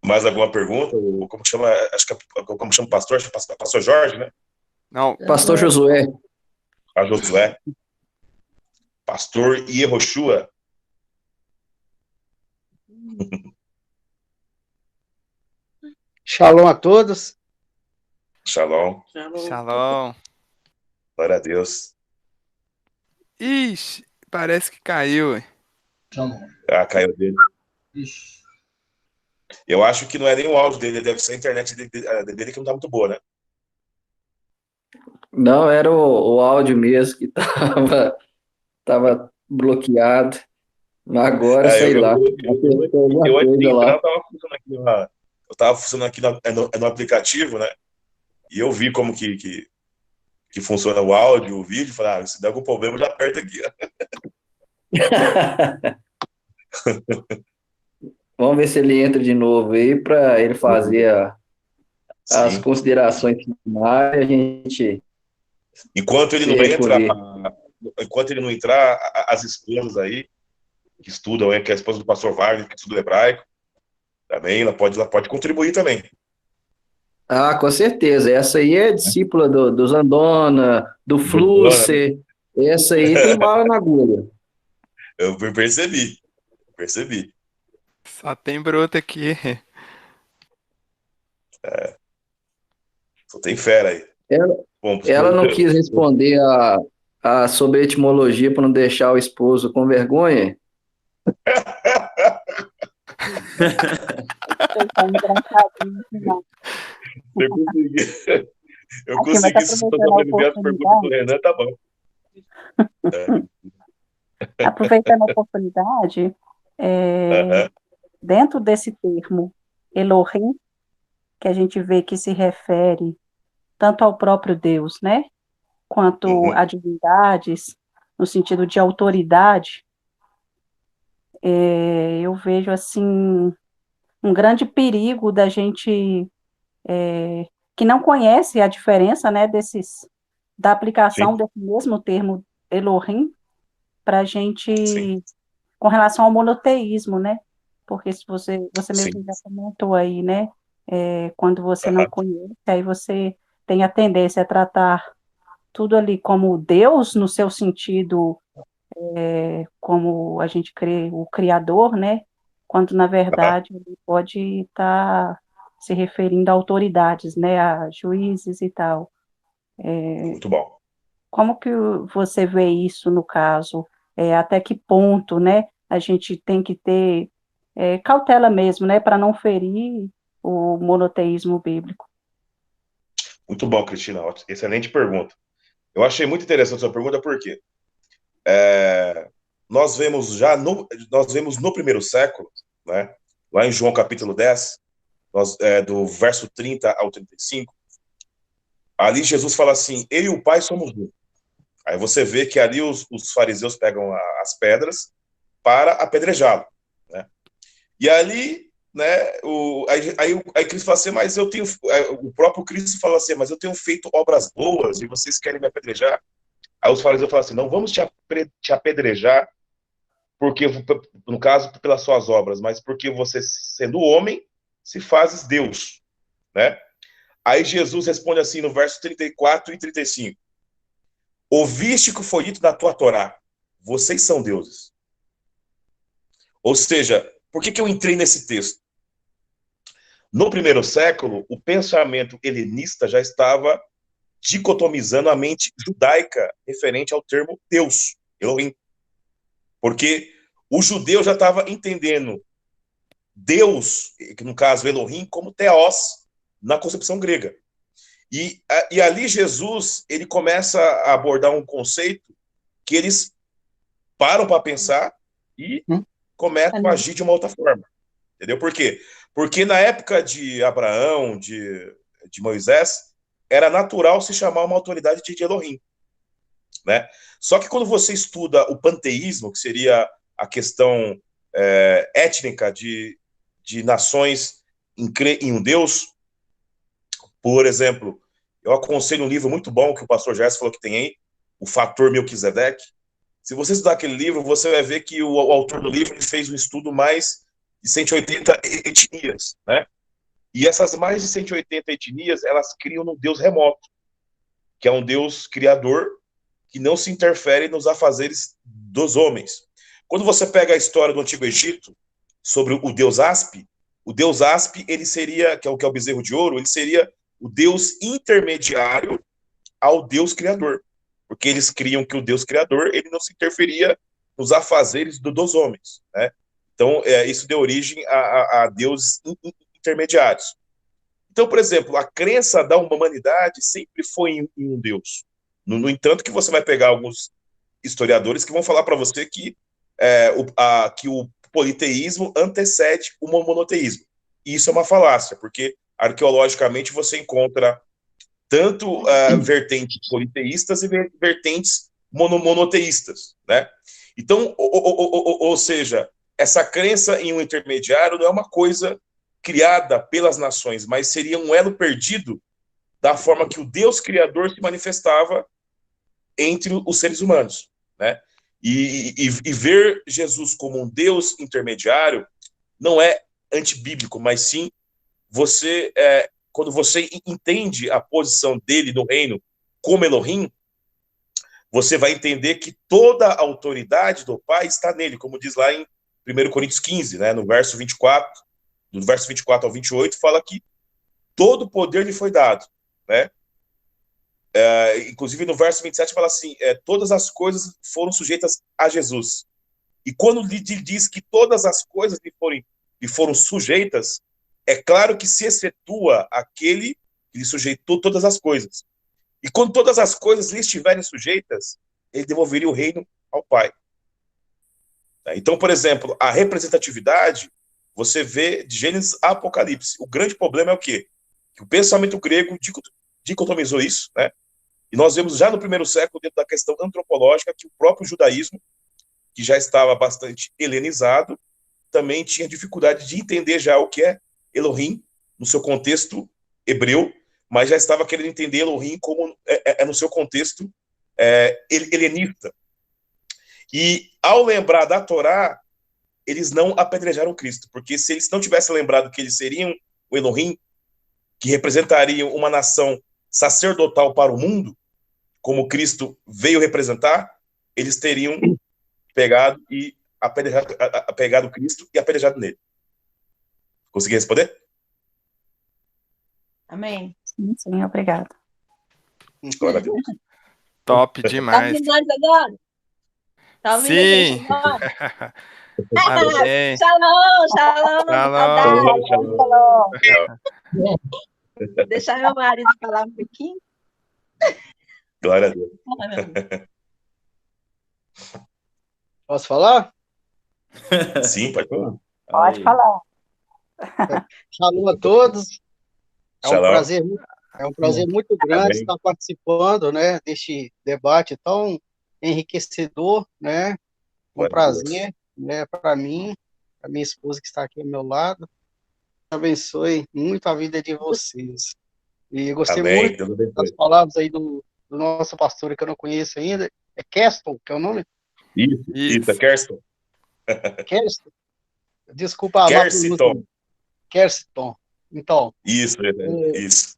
Mais alguma pergunta? Como chama? Acho que como chama o pastor? Acho que é pastor Jorge, né? Não. Pastor Josué. A Josué. Pastor Yehoshua. Shalom a todos. Shalom. Shalom. Glória a Deus. Ixi, parece que caiu, hein? Shalom. Caiu dele. Ixi. Eu acho que não é nem o áudio dele, deve ser a internet dele que não tá muito boa, né? Não, era o áudio mesmo que tava bloqueado. Mas agora, sei lá. Eu antes de entrar, eu tava funcionando aqui no aplicativo, né? E eu vi como que funciona o áudio, o vídeo, falei, se der algum problema, eu já aperto aqui. Vamos ver se ele entra de novo aí para ele fazer as considerações finais. A gente. Enquanto ele não entrar, as esposas aí que estudam, que é a esposa do pastor Wagner, que estuda hebraico, também ela pode contribuir também. Ah, com certeza. Essa aí é discípula do Zandona, do Flusser. Essa aí tem bala na agulha. Eu percebi. Só tem broto aqui. Só tem fera aí. Ela não quis responder sobre etimologia para não deixar o esposo com vergonha. Eu consegui sobreviver às perguntas do Renan, tá bom. Aproveitando a oportunidade, dentro desse termo Elohim, que a gente vê que se refere tanto ao próprio Deus, né, quanto a divindades, no sentido de autoridade, eu vejo, assim, um grande perigo da gente que não conhece a diferença, né, da aplicação desse mesmo termo Elohim para a gente, com relação ao monoteísmo, né, porque se você mesmo já comentou aí, né, quando você não conhece, aí você tem a tendência a tratar tudo ali como Deus, no seu sentido como a gente crê, o Criador, né? Quando, na verdade, ele pode estar se referindo a autoridades, né? A juízes e tal. Muito bom. Como que você vê isso no caso? Até que ponto, né? A gente tem que ter cautela mesmo, né? Para não ferir o monoteísmo bíblico. Muito bom, Cristina. Excelente pergunta. Eu achei muito interessante a sua pergunta, porque nós vemos no primeiro século, né, lá em João capítulo 10, do verso 30 ao 35, ali Jesus fala assim: eu e o Pai somos um. Aí você vê que ali os fariseus pegam as pedras para apedrejá-lo, né? E ali, né, aí Cristo fala assim, mas eu tenho, o próprio Cristo fala assim, mas eu tenho feito obras boas e vocês querem me apedrejar? Aí os fariseus falam assim, não vamos te apedrejar, porque, no caso, pelas suas obras, mas porque você, sendo homem, se fazes Deus, né? Aí Jesus responde assim no verso 34 e 35, ouviste que foi dito na tua Torá, vocês são deuses. Ou seja, por que eu entrei nesse texto? No primeiro século, o pensamento helenista já estava dicotomizando a mente judaica referente ao termo Deus, Elohim. Porque o judeu já estava entendendo Deus, que no caso Elohim, como Theos, na concepção grega. E ali Jesus, ele começa a abordar um conceito que eles param para pensar e começam a agir de uma outra forma. Entendeu? Por quê? Porque na época de Abraão, de Moisés, era natural se chamar uma autoridade de Elohim, né? Só que quando você estuda o panteísmo, que seria a questão étnica de nações em um Deus, por exemplo, eu aconselho um livro muito bom que o pastor Gerson falou que tem aí, O Fator Melquisedeque. Se você estudar aquele livro, você vai ver que o autor do livro ele fez um estudo mais de 180 etnias, né? E essas mais de 180 etnias, elas criam um Deus remoto, que é um Deus criador, que não se interfere nos afazeres dos homens. Quando você pega a história do Antigo Egito, sobre o Deus Aspe, ele seria, que é o bezerro de ouro, ele seria o Deus intermediário ao Deus criador. Porque eles criam que o Deus criador, ele não se interferia nos afazeres dos homens, né? Então, isso deu origem a deuses intermediários. Então, por exemplo, a crença da humanidade sempre foi em um Deus. No entanto, que você vai pegar alguns historiadores que vão falar para você que o politeísmo antecede o monoteísmo. E isso é uma falácia, porque arqueologicamente você encontra tanto vertentes politeístas e vertentes monoteístas, né? Então, ou seja, essa crença em um intermediário não é uma coisa criada pelas nações, mas seria um elo perdido da forma que o Deus criador se manifestava entre os seres humanos, né? E ver Jesus como um Deus intermediário não é antibíblico, mas sim quando você entende a posição dele no reino como Elohim, você vai entender que toda a autoridade do Pai está nele, como diz lá em 1 Coríntios 15, né, no verso 24, do verso 24 ao 28, fala que todo o poder lhe foi dado, né? Inclusive no verso 27 fala assim, todas as coisas foram sujeitas a Jesus. E quando lhe diz que todas as coisas lhe foram sujeitas, é claro que se excetua aquele que lhe sujeitou todas as coisas. E quando todas as coisas lhe estiverem sujeitas, ele devolveria o reino ao Pai. Então, por exemplo, a representatividade, você vê de Gênesis a Apocalipse. O grande problema é o quê? Que o pensamento grego dicotomizou isso, né? E nós vemos já no primeiro século, dentro da questão antropológica, que o próprio judaísmo, que já estava bastante helenizado, também tinha dificuldade de entender já o que é Elohim no seu contexto hebreu, mas já estava querendo entender Elohim como no seu contexto helenista. E ao lembrar da Torá, eles não apedrejaram Cristo, porque se eles não tivessem lembrado que eles seriam o Elohim, que representariam uma nação sacerdotal para o mundo, como Cristo veio representar, eles teriam pegado e apegado Cristo e apedrejado nele. Consegui responder? Amém. Sim, obrigada. Glória a Deus. Top Tá demais. ouvindo nós agora? Tá ouvindo a gente Sim. agora? Amém. Shalom, shalom, Shalom. saudade. Shalom. Vou deixar meu marido falar um pouquinho. Glória a Deus. Posso falar? Sim, pode falar. Pode falar. Shalom a todos. É um Shalom. prazer, muito grande Amém. estar participando, né, deste debate tão enriquecedor, né? Um Glória a Deus. prazer, né, para mim, para minha esposa que está aqui ao meu lado. Abençoe muito a vida de vocês. E gostei Amém. muito Deus das abençoe. palavras aí do nosso pastor, que eu não conheço ainda. É Keston, que é o nome? Isso, é Kerston. Keston? Desculpa a má Kersiton. pronúncia. Kerston. Então, Isso, isso.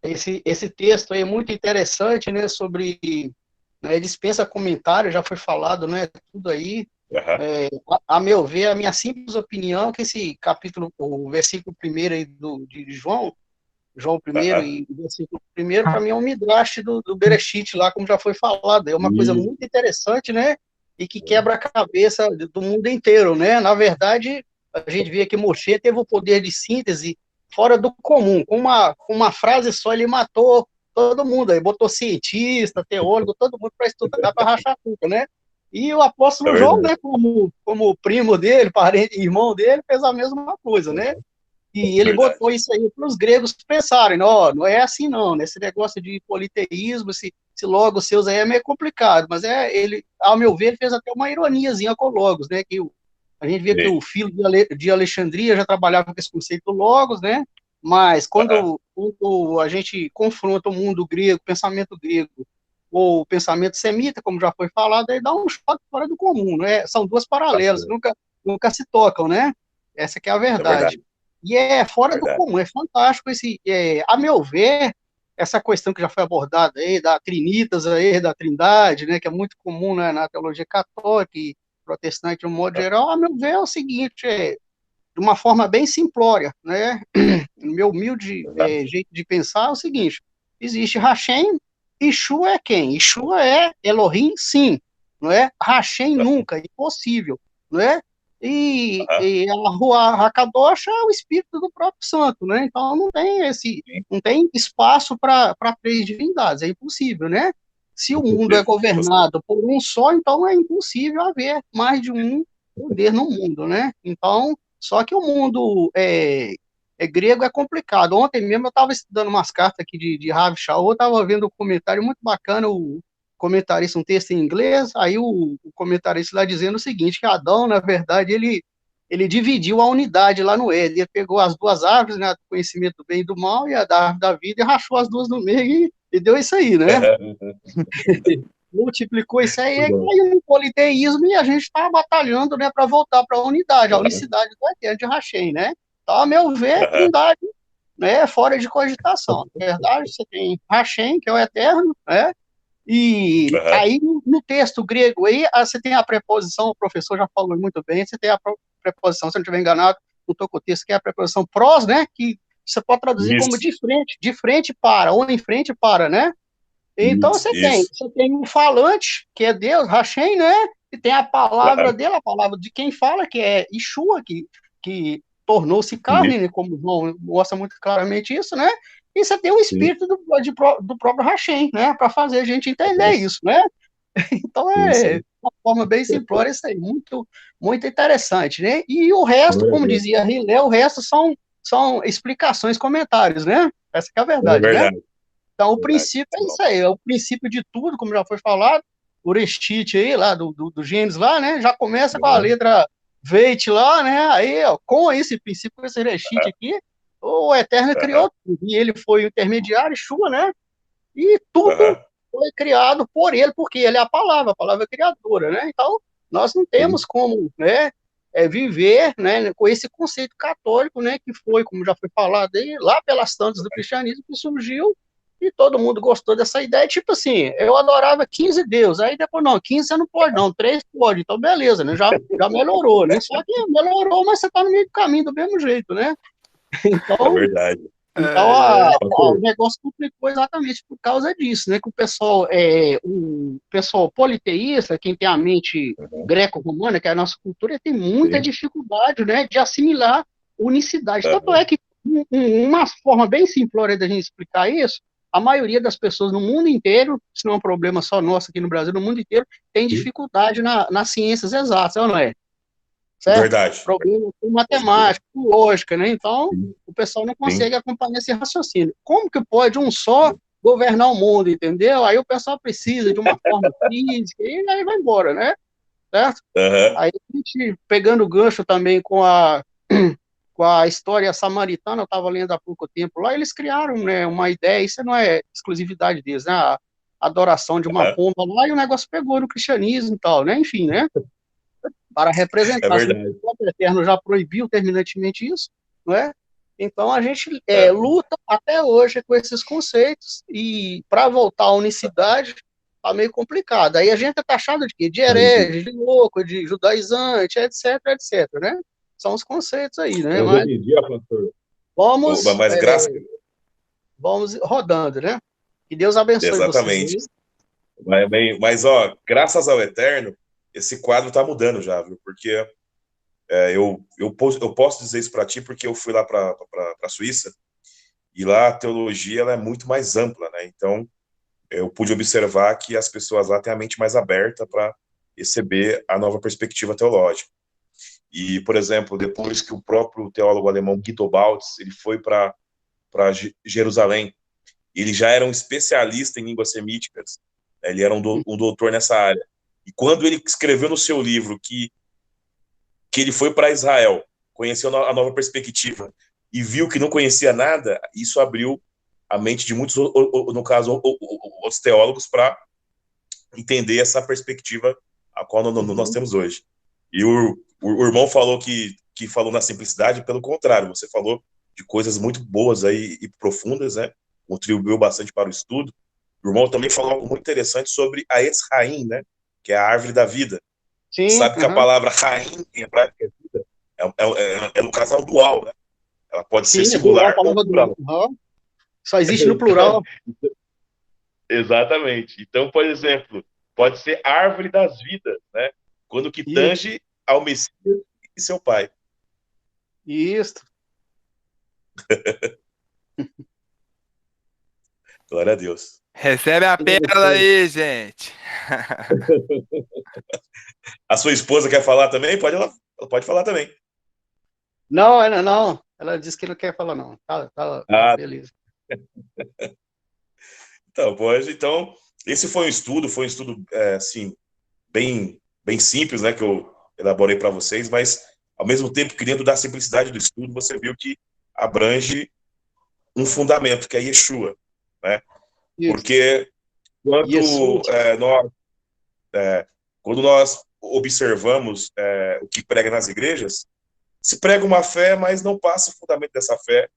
esse texto aí é muito interessante, né, sobre, né, dispensa comentário, já foi falado, né, tudo aí. Uhum. A meu ver, a minha simples opinião é que esse capítulo, o versículo 1 aí de João 1 Uhum. e o versículo 1, para mim é um midrash do Bereshit lá, como já foi falado, é uma coisa muito interessante, né, e que quebra a cabeça do mundo inteiro, né, na verdade, a gente vê que Moshe teve o poder de síntese fora do comum, com uma frase só ele matou todo mundo, aí botou cientista, teólogo, todo mundo para estudar, para rachar tudo, né, e o apóstolo João, né, como primo dele, parente, irmão dele, fez a mesma coisa, né, e ele botou isso aí para os gregos pensarem, não é assim não, né? Esse negócio de politeísmo, se logos seus aí é meio complicado, mas ele, ao meu ver, ele fez até uma ironiazinha com logos, né? Que a gente vê que o filho de Alexandria já trabalhava com esse conceito do logos, né? Mas quando a gente confronta o mundo grego, o pensamento grego, ou o pensamento semita, como já foi falado, aí dá um choque fora do comum, né? São duas paralelas, nunca se tocam, né? Essa que é a verdade. E é fora do comum, é fantástico a meu ver, essa questão que já foi abordada aí, da trinitas aí, da trindade, né, que é muito comum, né, na teologia católica e protestante de um modo geral, a meu ver é o seguinte, de uma forma bem simplória, né, no meu humilde jeito de pensar é o seguinte, existe Hashem, Yeshua é quem? Yeshua é Elohim, sim, não é? Hashem nunca, impossível, não é? E a Ruach HaKadosh é o espírito do próprio santo, né? Então não tem espaço para três divindades, é impossível, né? Se o mundo é governado por um só, então é impossível haver mais de um poder no mundo, né? Então, só que o mundo grego é complicado. Ontem mesmo eu estava estudando umas cartas aqui de Rav Shaul, estava vendo um comentário muito bacana, o comentarista, um texto em inglês, aí o comentarista lá dizendo o seguinte, que Adão, na verdade, ele dividiu a unidade lá no Éden, ele pegou as duas árvores, né, do conhecimento do bem e do mal, e a da árvore da vida, e rachou as duas no meio, e deu isso aí, né? Multiplicou isso aí, caiu um politeísmo, e a gente está batalhando, né, para voltar para a unidade, a unicidade do Eterno de Hashem, né? Então, a meu ver, trindade, né, fora de cogitação. Na verdade, você tem Hashem, que é o Eterno, né? E aí, no texto grego, aí, você tem a preposição, o professor já falou muito bem, você tem a preposição, se eu não estiver enganado, não estou com o texto, que é a preposição pros, né, que você pode traduzir como de frente para, ou em frente para, né? Então, você tem um falante, que é Deus, Hashem, né, e tem a palavra dele, a palavra de quem fala, que é Yeshua, que tornou-se carne, né, como João mostra muito claramente isso, né? E você tem o espírito do próprio Hashem, né? Para fazer a gente entender isso, né? Então uma forma bem simplória isso aí, muito, muito interessante, né? E o resto, como dizia Rilé, o resto são explicações, comentários, né? Essa que é a verdade, né? Então o princípio é isso aí, é o princípio de tudo, como já foi falado, o Restite aí, lá do Gênesis lá, né? Já começa com a letra Veit lá, né? Aí, ó, com esse princípio, com esse Restite aqui, o Eterno criou tudo, e ele foi o intermediário, Yeshua, né? E tudo foi criado por ele, porque ele é a palavra criadora, né? Então, nós não temos como, né, viver, né, com esse conceito católico, né, que foi, como já foi falado aí, lá pelas tantas do cristianismo, que surgiu e todo mundo gostou dessa ideia, tipo assim, eu adorava 15 deuses, aí depois, não, 15 você não pode não, 3 pode, então beleza, né, já melhorou, né, só que melhorou, mas você tá no meio do caminho do mesmo jeito, né, É então, verdade. então Ai, ai. o negócio complicou exatamente por causa disso, né, que o pessoal politeísta, quem tem a mente greco-romana, que é a nossa cultura, tem muita Sim. dificuldade, né, de assimilar unicidade, tanto é que uma forma bem simplória da gente explicar isso, a maioria das pessoas no mundo inteiro, isso não é um problema só nosso aqui no Brasil, no mundo inteiro, tem dificuldade nas ciências exatas, não é? Certo? Verdade. Problema com matemática, com lógica, né? Então, Sim. o pessoal não Sim. consegue acompanhar esse raciocínio. Como que pode um só governar o mundo, entendeu? Aí o pessoal precisa de uma forma física, e aí vai embora, né? Certo? Aham. Aí a gente, pegando o gancho também com a história samaritana, eu estava lendo há pouco tempo lá, eles criaram, né, uma ideia, isso não é exclusividade deles, né, a adoração de uma Aham. pomba lá, e o negócio pegou no cristianismo e tal, né, enfim, né, para É representar, se verdade. o próprio Eterno já proibiu terminantemente isso, não é? Então a gente luta até hoje com esses conceitos, e para voltar à unicidade, tá meio complicado. Aí a gente é taxado de quê? De herege, de louco, de judaizante, etc, etc, né? São os conceitos aí, né? Mas Mas hoje em dia, pastor, vamos, mas graças. vamos rodando, né? Que Deus abençoe vocês aí. Exatamente. Mas, ó, graças ao Eterno, esse quadro tá mudando já, viu? Porque eu posso dizer isso para ti, porque eu fui lá para a Suíça, e lá a teologia ela é muito mais ampla, né? Então, eu pude observar que as pessoas lá têm a mente mais aberta para receber a nova perspectiva teológica. E, por exemplo, depois que o próprio teólogo alemão Guido Baltz, ele foi para Jerusalém, ele já era um especialista em línguas semíticas, né? Ele era um doutor nessa área. E quando ele escreveu no seu livro que ele foi para Israel, conheceu a nova perspectiva e viu que não conhecia nada, isso abriu a mente de muitos, no caso, os teólogos, para entender essa perspectiva a qual nós temos hoje. E o irmão falou que falou na simplicidade, pelo contrário, você falou de coisas muito boas aí e profundas, né? Contribuiu bastante para o estudo. O irmão também falou algo muito interessante sobre a Etz Haim, né? Que é a árvore da vida. Sim, Sabe que a palavra Haim, em hebraico, é vida, é no casal dual, né? Ela pode ser sim, é dual, a singular ou palavra plural. dual. Só existe no plural. Exatamente. Então, por exemplo, pode ser árvore das vidas, né? Quando que tange ao Messias e seu pai. Isso. Glória a Deus. Recebe a pérola aí, gente. A sua esposa quer falar também? Ela pode falar também. Não, não. Ela disse que não quer falar, não. Tá beleza. Então, pode. Então, esse foi um estudo assim, bem simples, né, que eu elaborei para vocês, mas, ao mesmo tempo que dentro da simplicidade do estudo, você viu que abrange um fundamento, que é Yeshua, né? Isso. Porque quando nós observamos o que prega nas igrejas, se prega uma fé, mas não passa o fundamento dessa fé,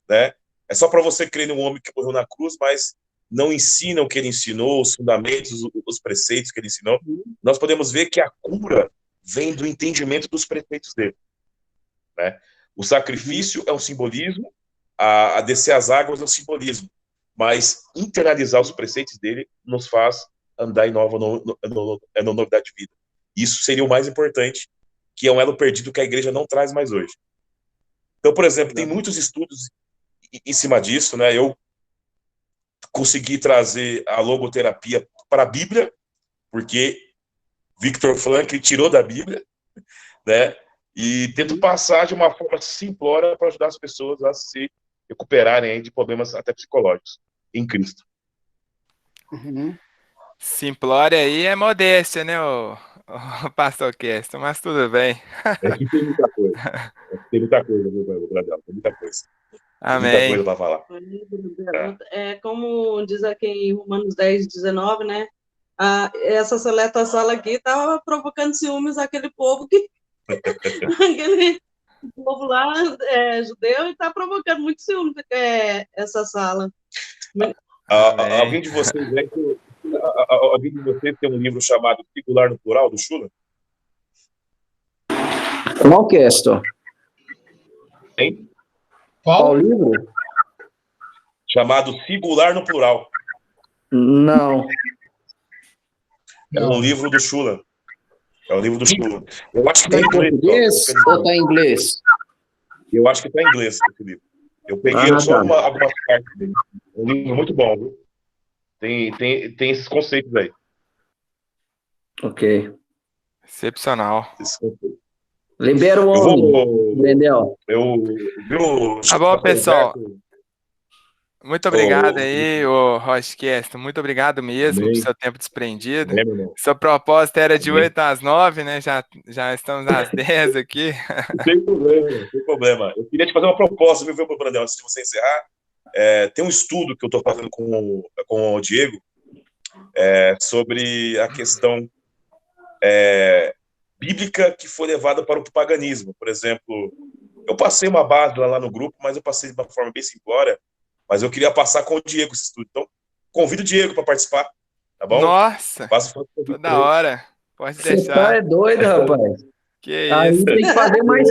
né? É só para você crer num homem que morreu na cruz, mas não ensina o que ele ensinou, os fundamentos, os preceitos que ele ensinou. Nós podemos ver que a cura vem do entendimento dos preceitos dele, né? O sacrifício é um simbolismo, a descer as águas é um simbolismo, mas internalizar os preceitos dele nos faz andar em novidade de vida. Isso seria o mais importante, que é um elo perdido que a igreja não traz mais hoje. Então, por exemplo, tem muitos estudos em cima disso, né? Eu consegui trazer a logoterapia para a Bíblia, porque Viktor Frankl tirou da Bíblia, né? E tento passar de uma forma simplória para ajudar as pessoas a se recuperarem aí de problemas até psicológicos em Cristo. Simplória aí é modéstia, né, o Pastor Keston, mas tudo bem. É que tem muita coisa. Tem muita coisa, meu Bradel, tem muita coisa. Amém. Tem muita coisa para falar. Como diz aqui em Romanos 10, 19, né? Essa seleta sala aqui estava provocando ciúmes àquele povo aquele povo lá judeu, e está provocando muito ciúmes essa sala. Alguém de vocês alguém de vocês tem um livro chamado Singular no Plural, do Schuller? Qual que é, Astor? Tem? Qual livro? Chamado Singular no Plural. Não. É um livro do Schuller. É um livro do Schuller. Eu acho que Tá está em português ou está em inglês? Eu acho que está em inglês esse livro. Eu peguei só algumas partes dele. É um livro muito bom, viu? Tem esses conceitos aí. Ok. Excepcional. Libera o homem, Brendel. Tá bom, pessoal. Muito obrigado aí, ô Rochcast. Muito obrigado mesmo pelo seu tempo desprendido. Sua proposta era de 8 às 9, né? Já estamos às 10 aqui. Não tem problema. Eu queria te fazer uma proposta, viu, Brandel, antes de você encerrar. Tem um estudo que eu estou fazendo com o Diego sobre a questão bíblica que foi levada para o paganismo. Por exemplo, eu passei uma base lá no grupo, mas eu passei de uma forma bem simplória, mas eu queria passar com o Diego esse estudo. Então, convido o Diego para participar, tá bom? Nossa, toda hora. Pode deixar. Você tá doido, rapaz. Que Aí isso. tem que fazer mais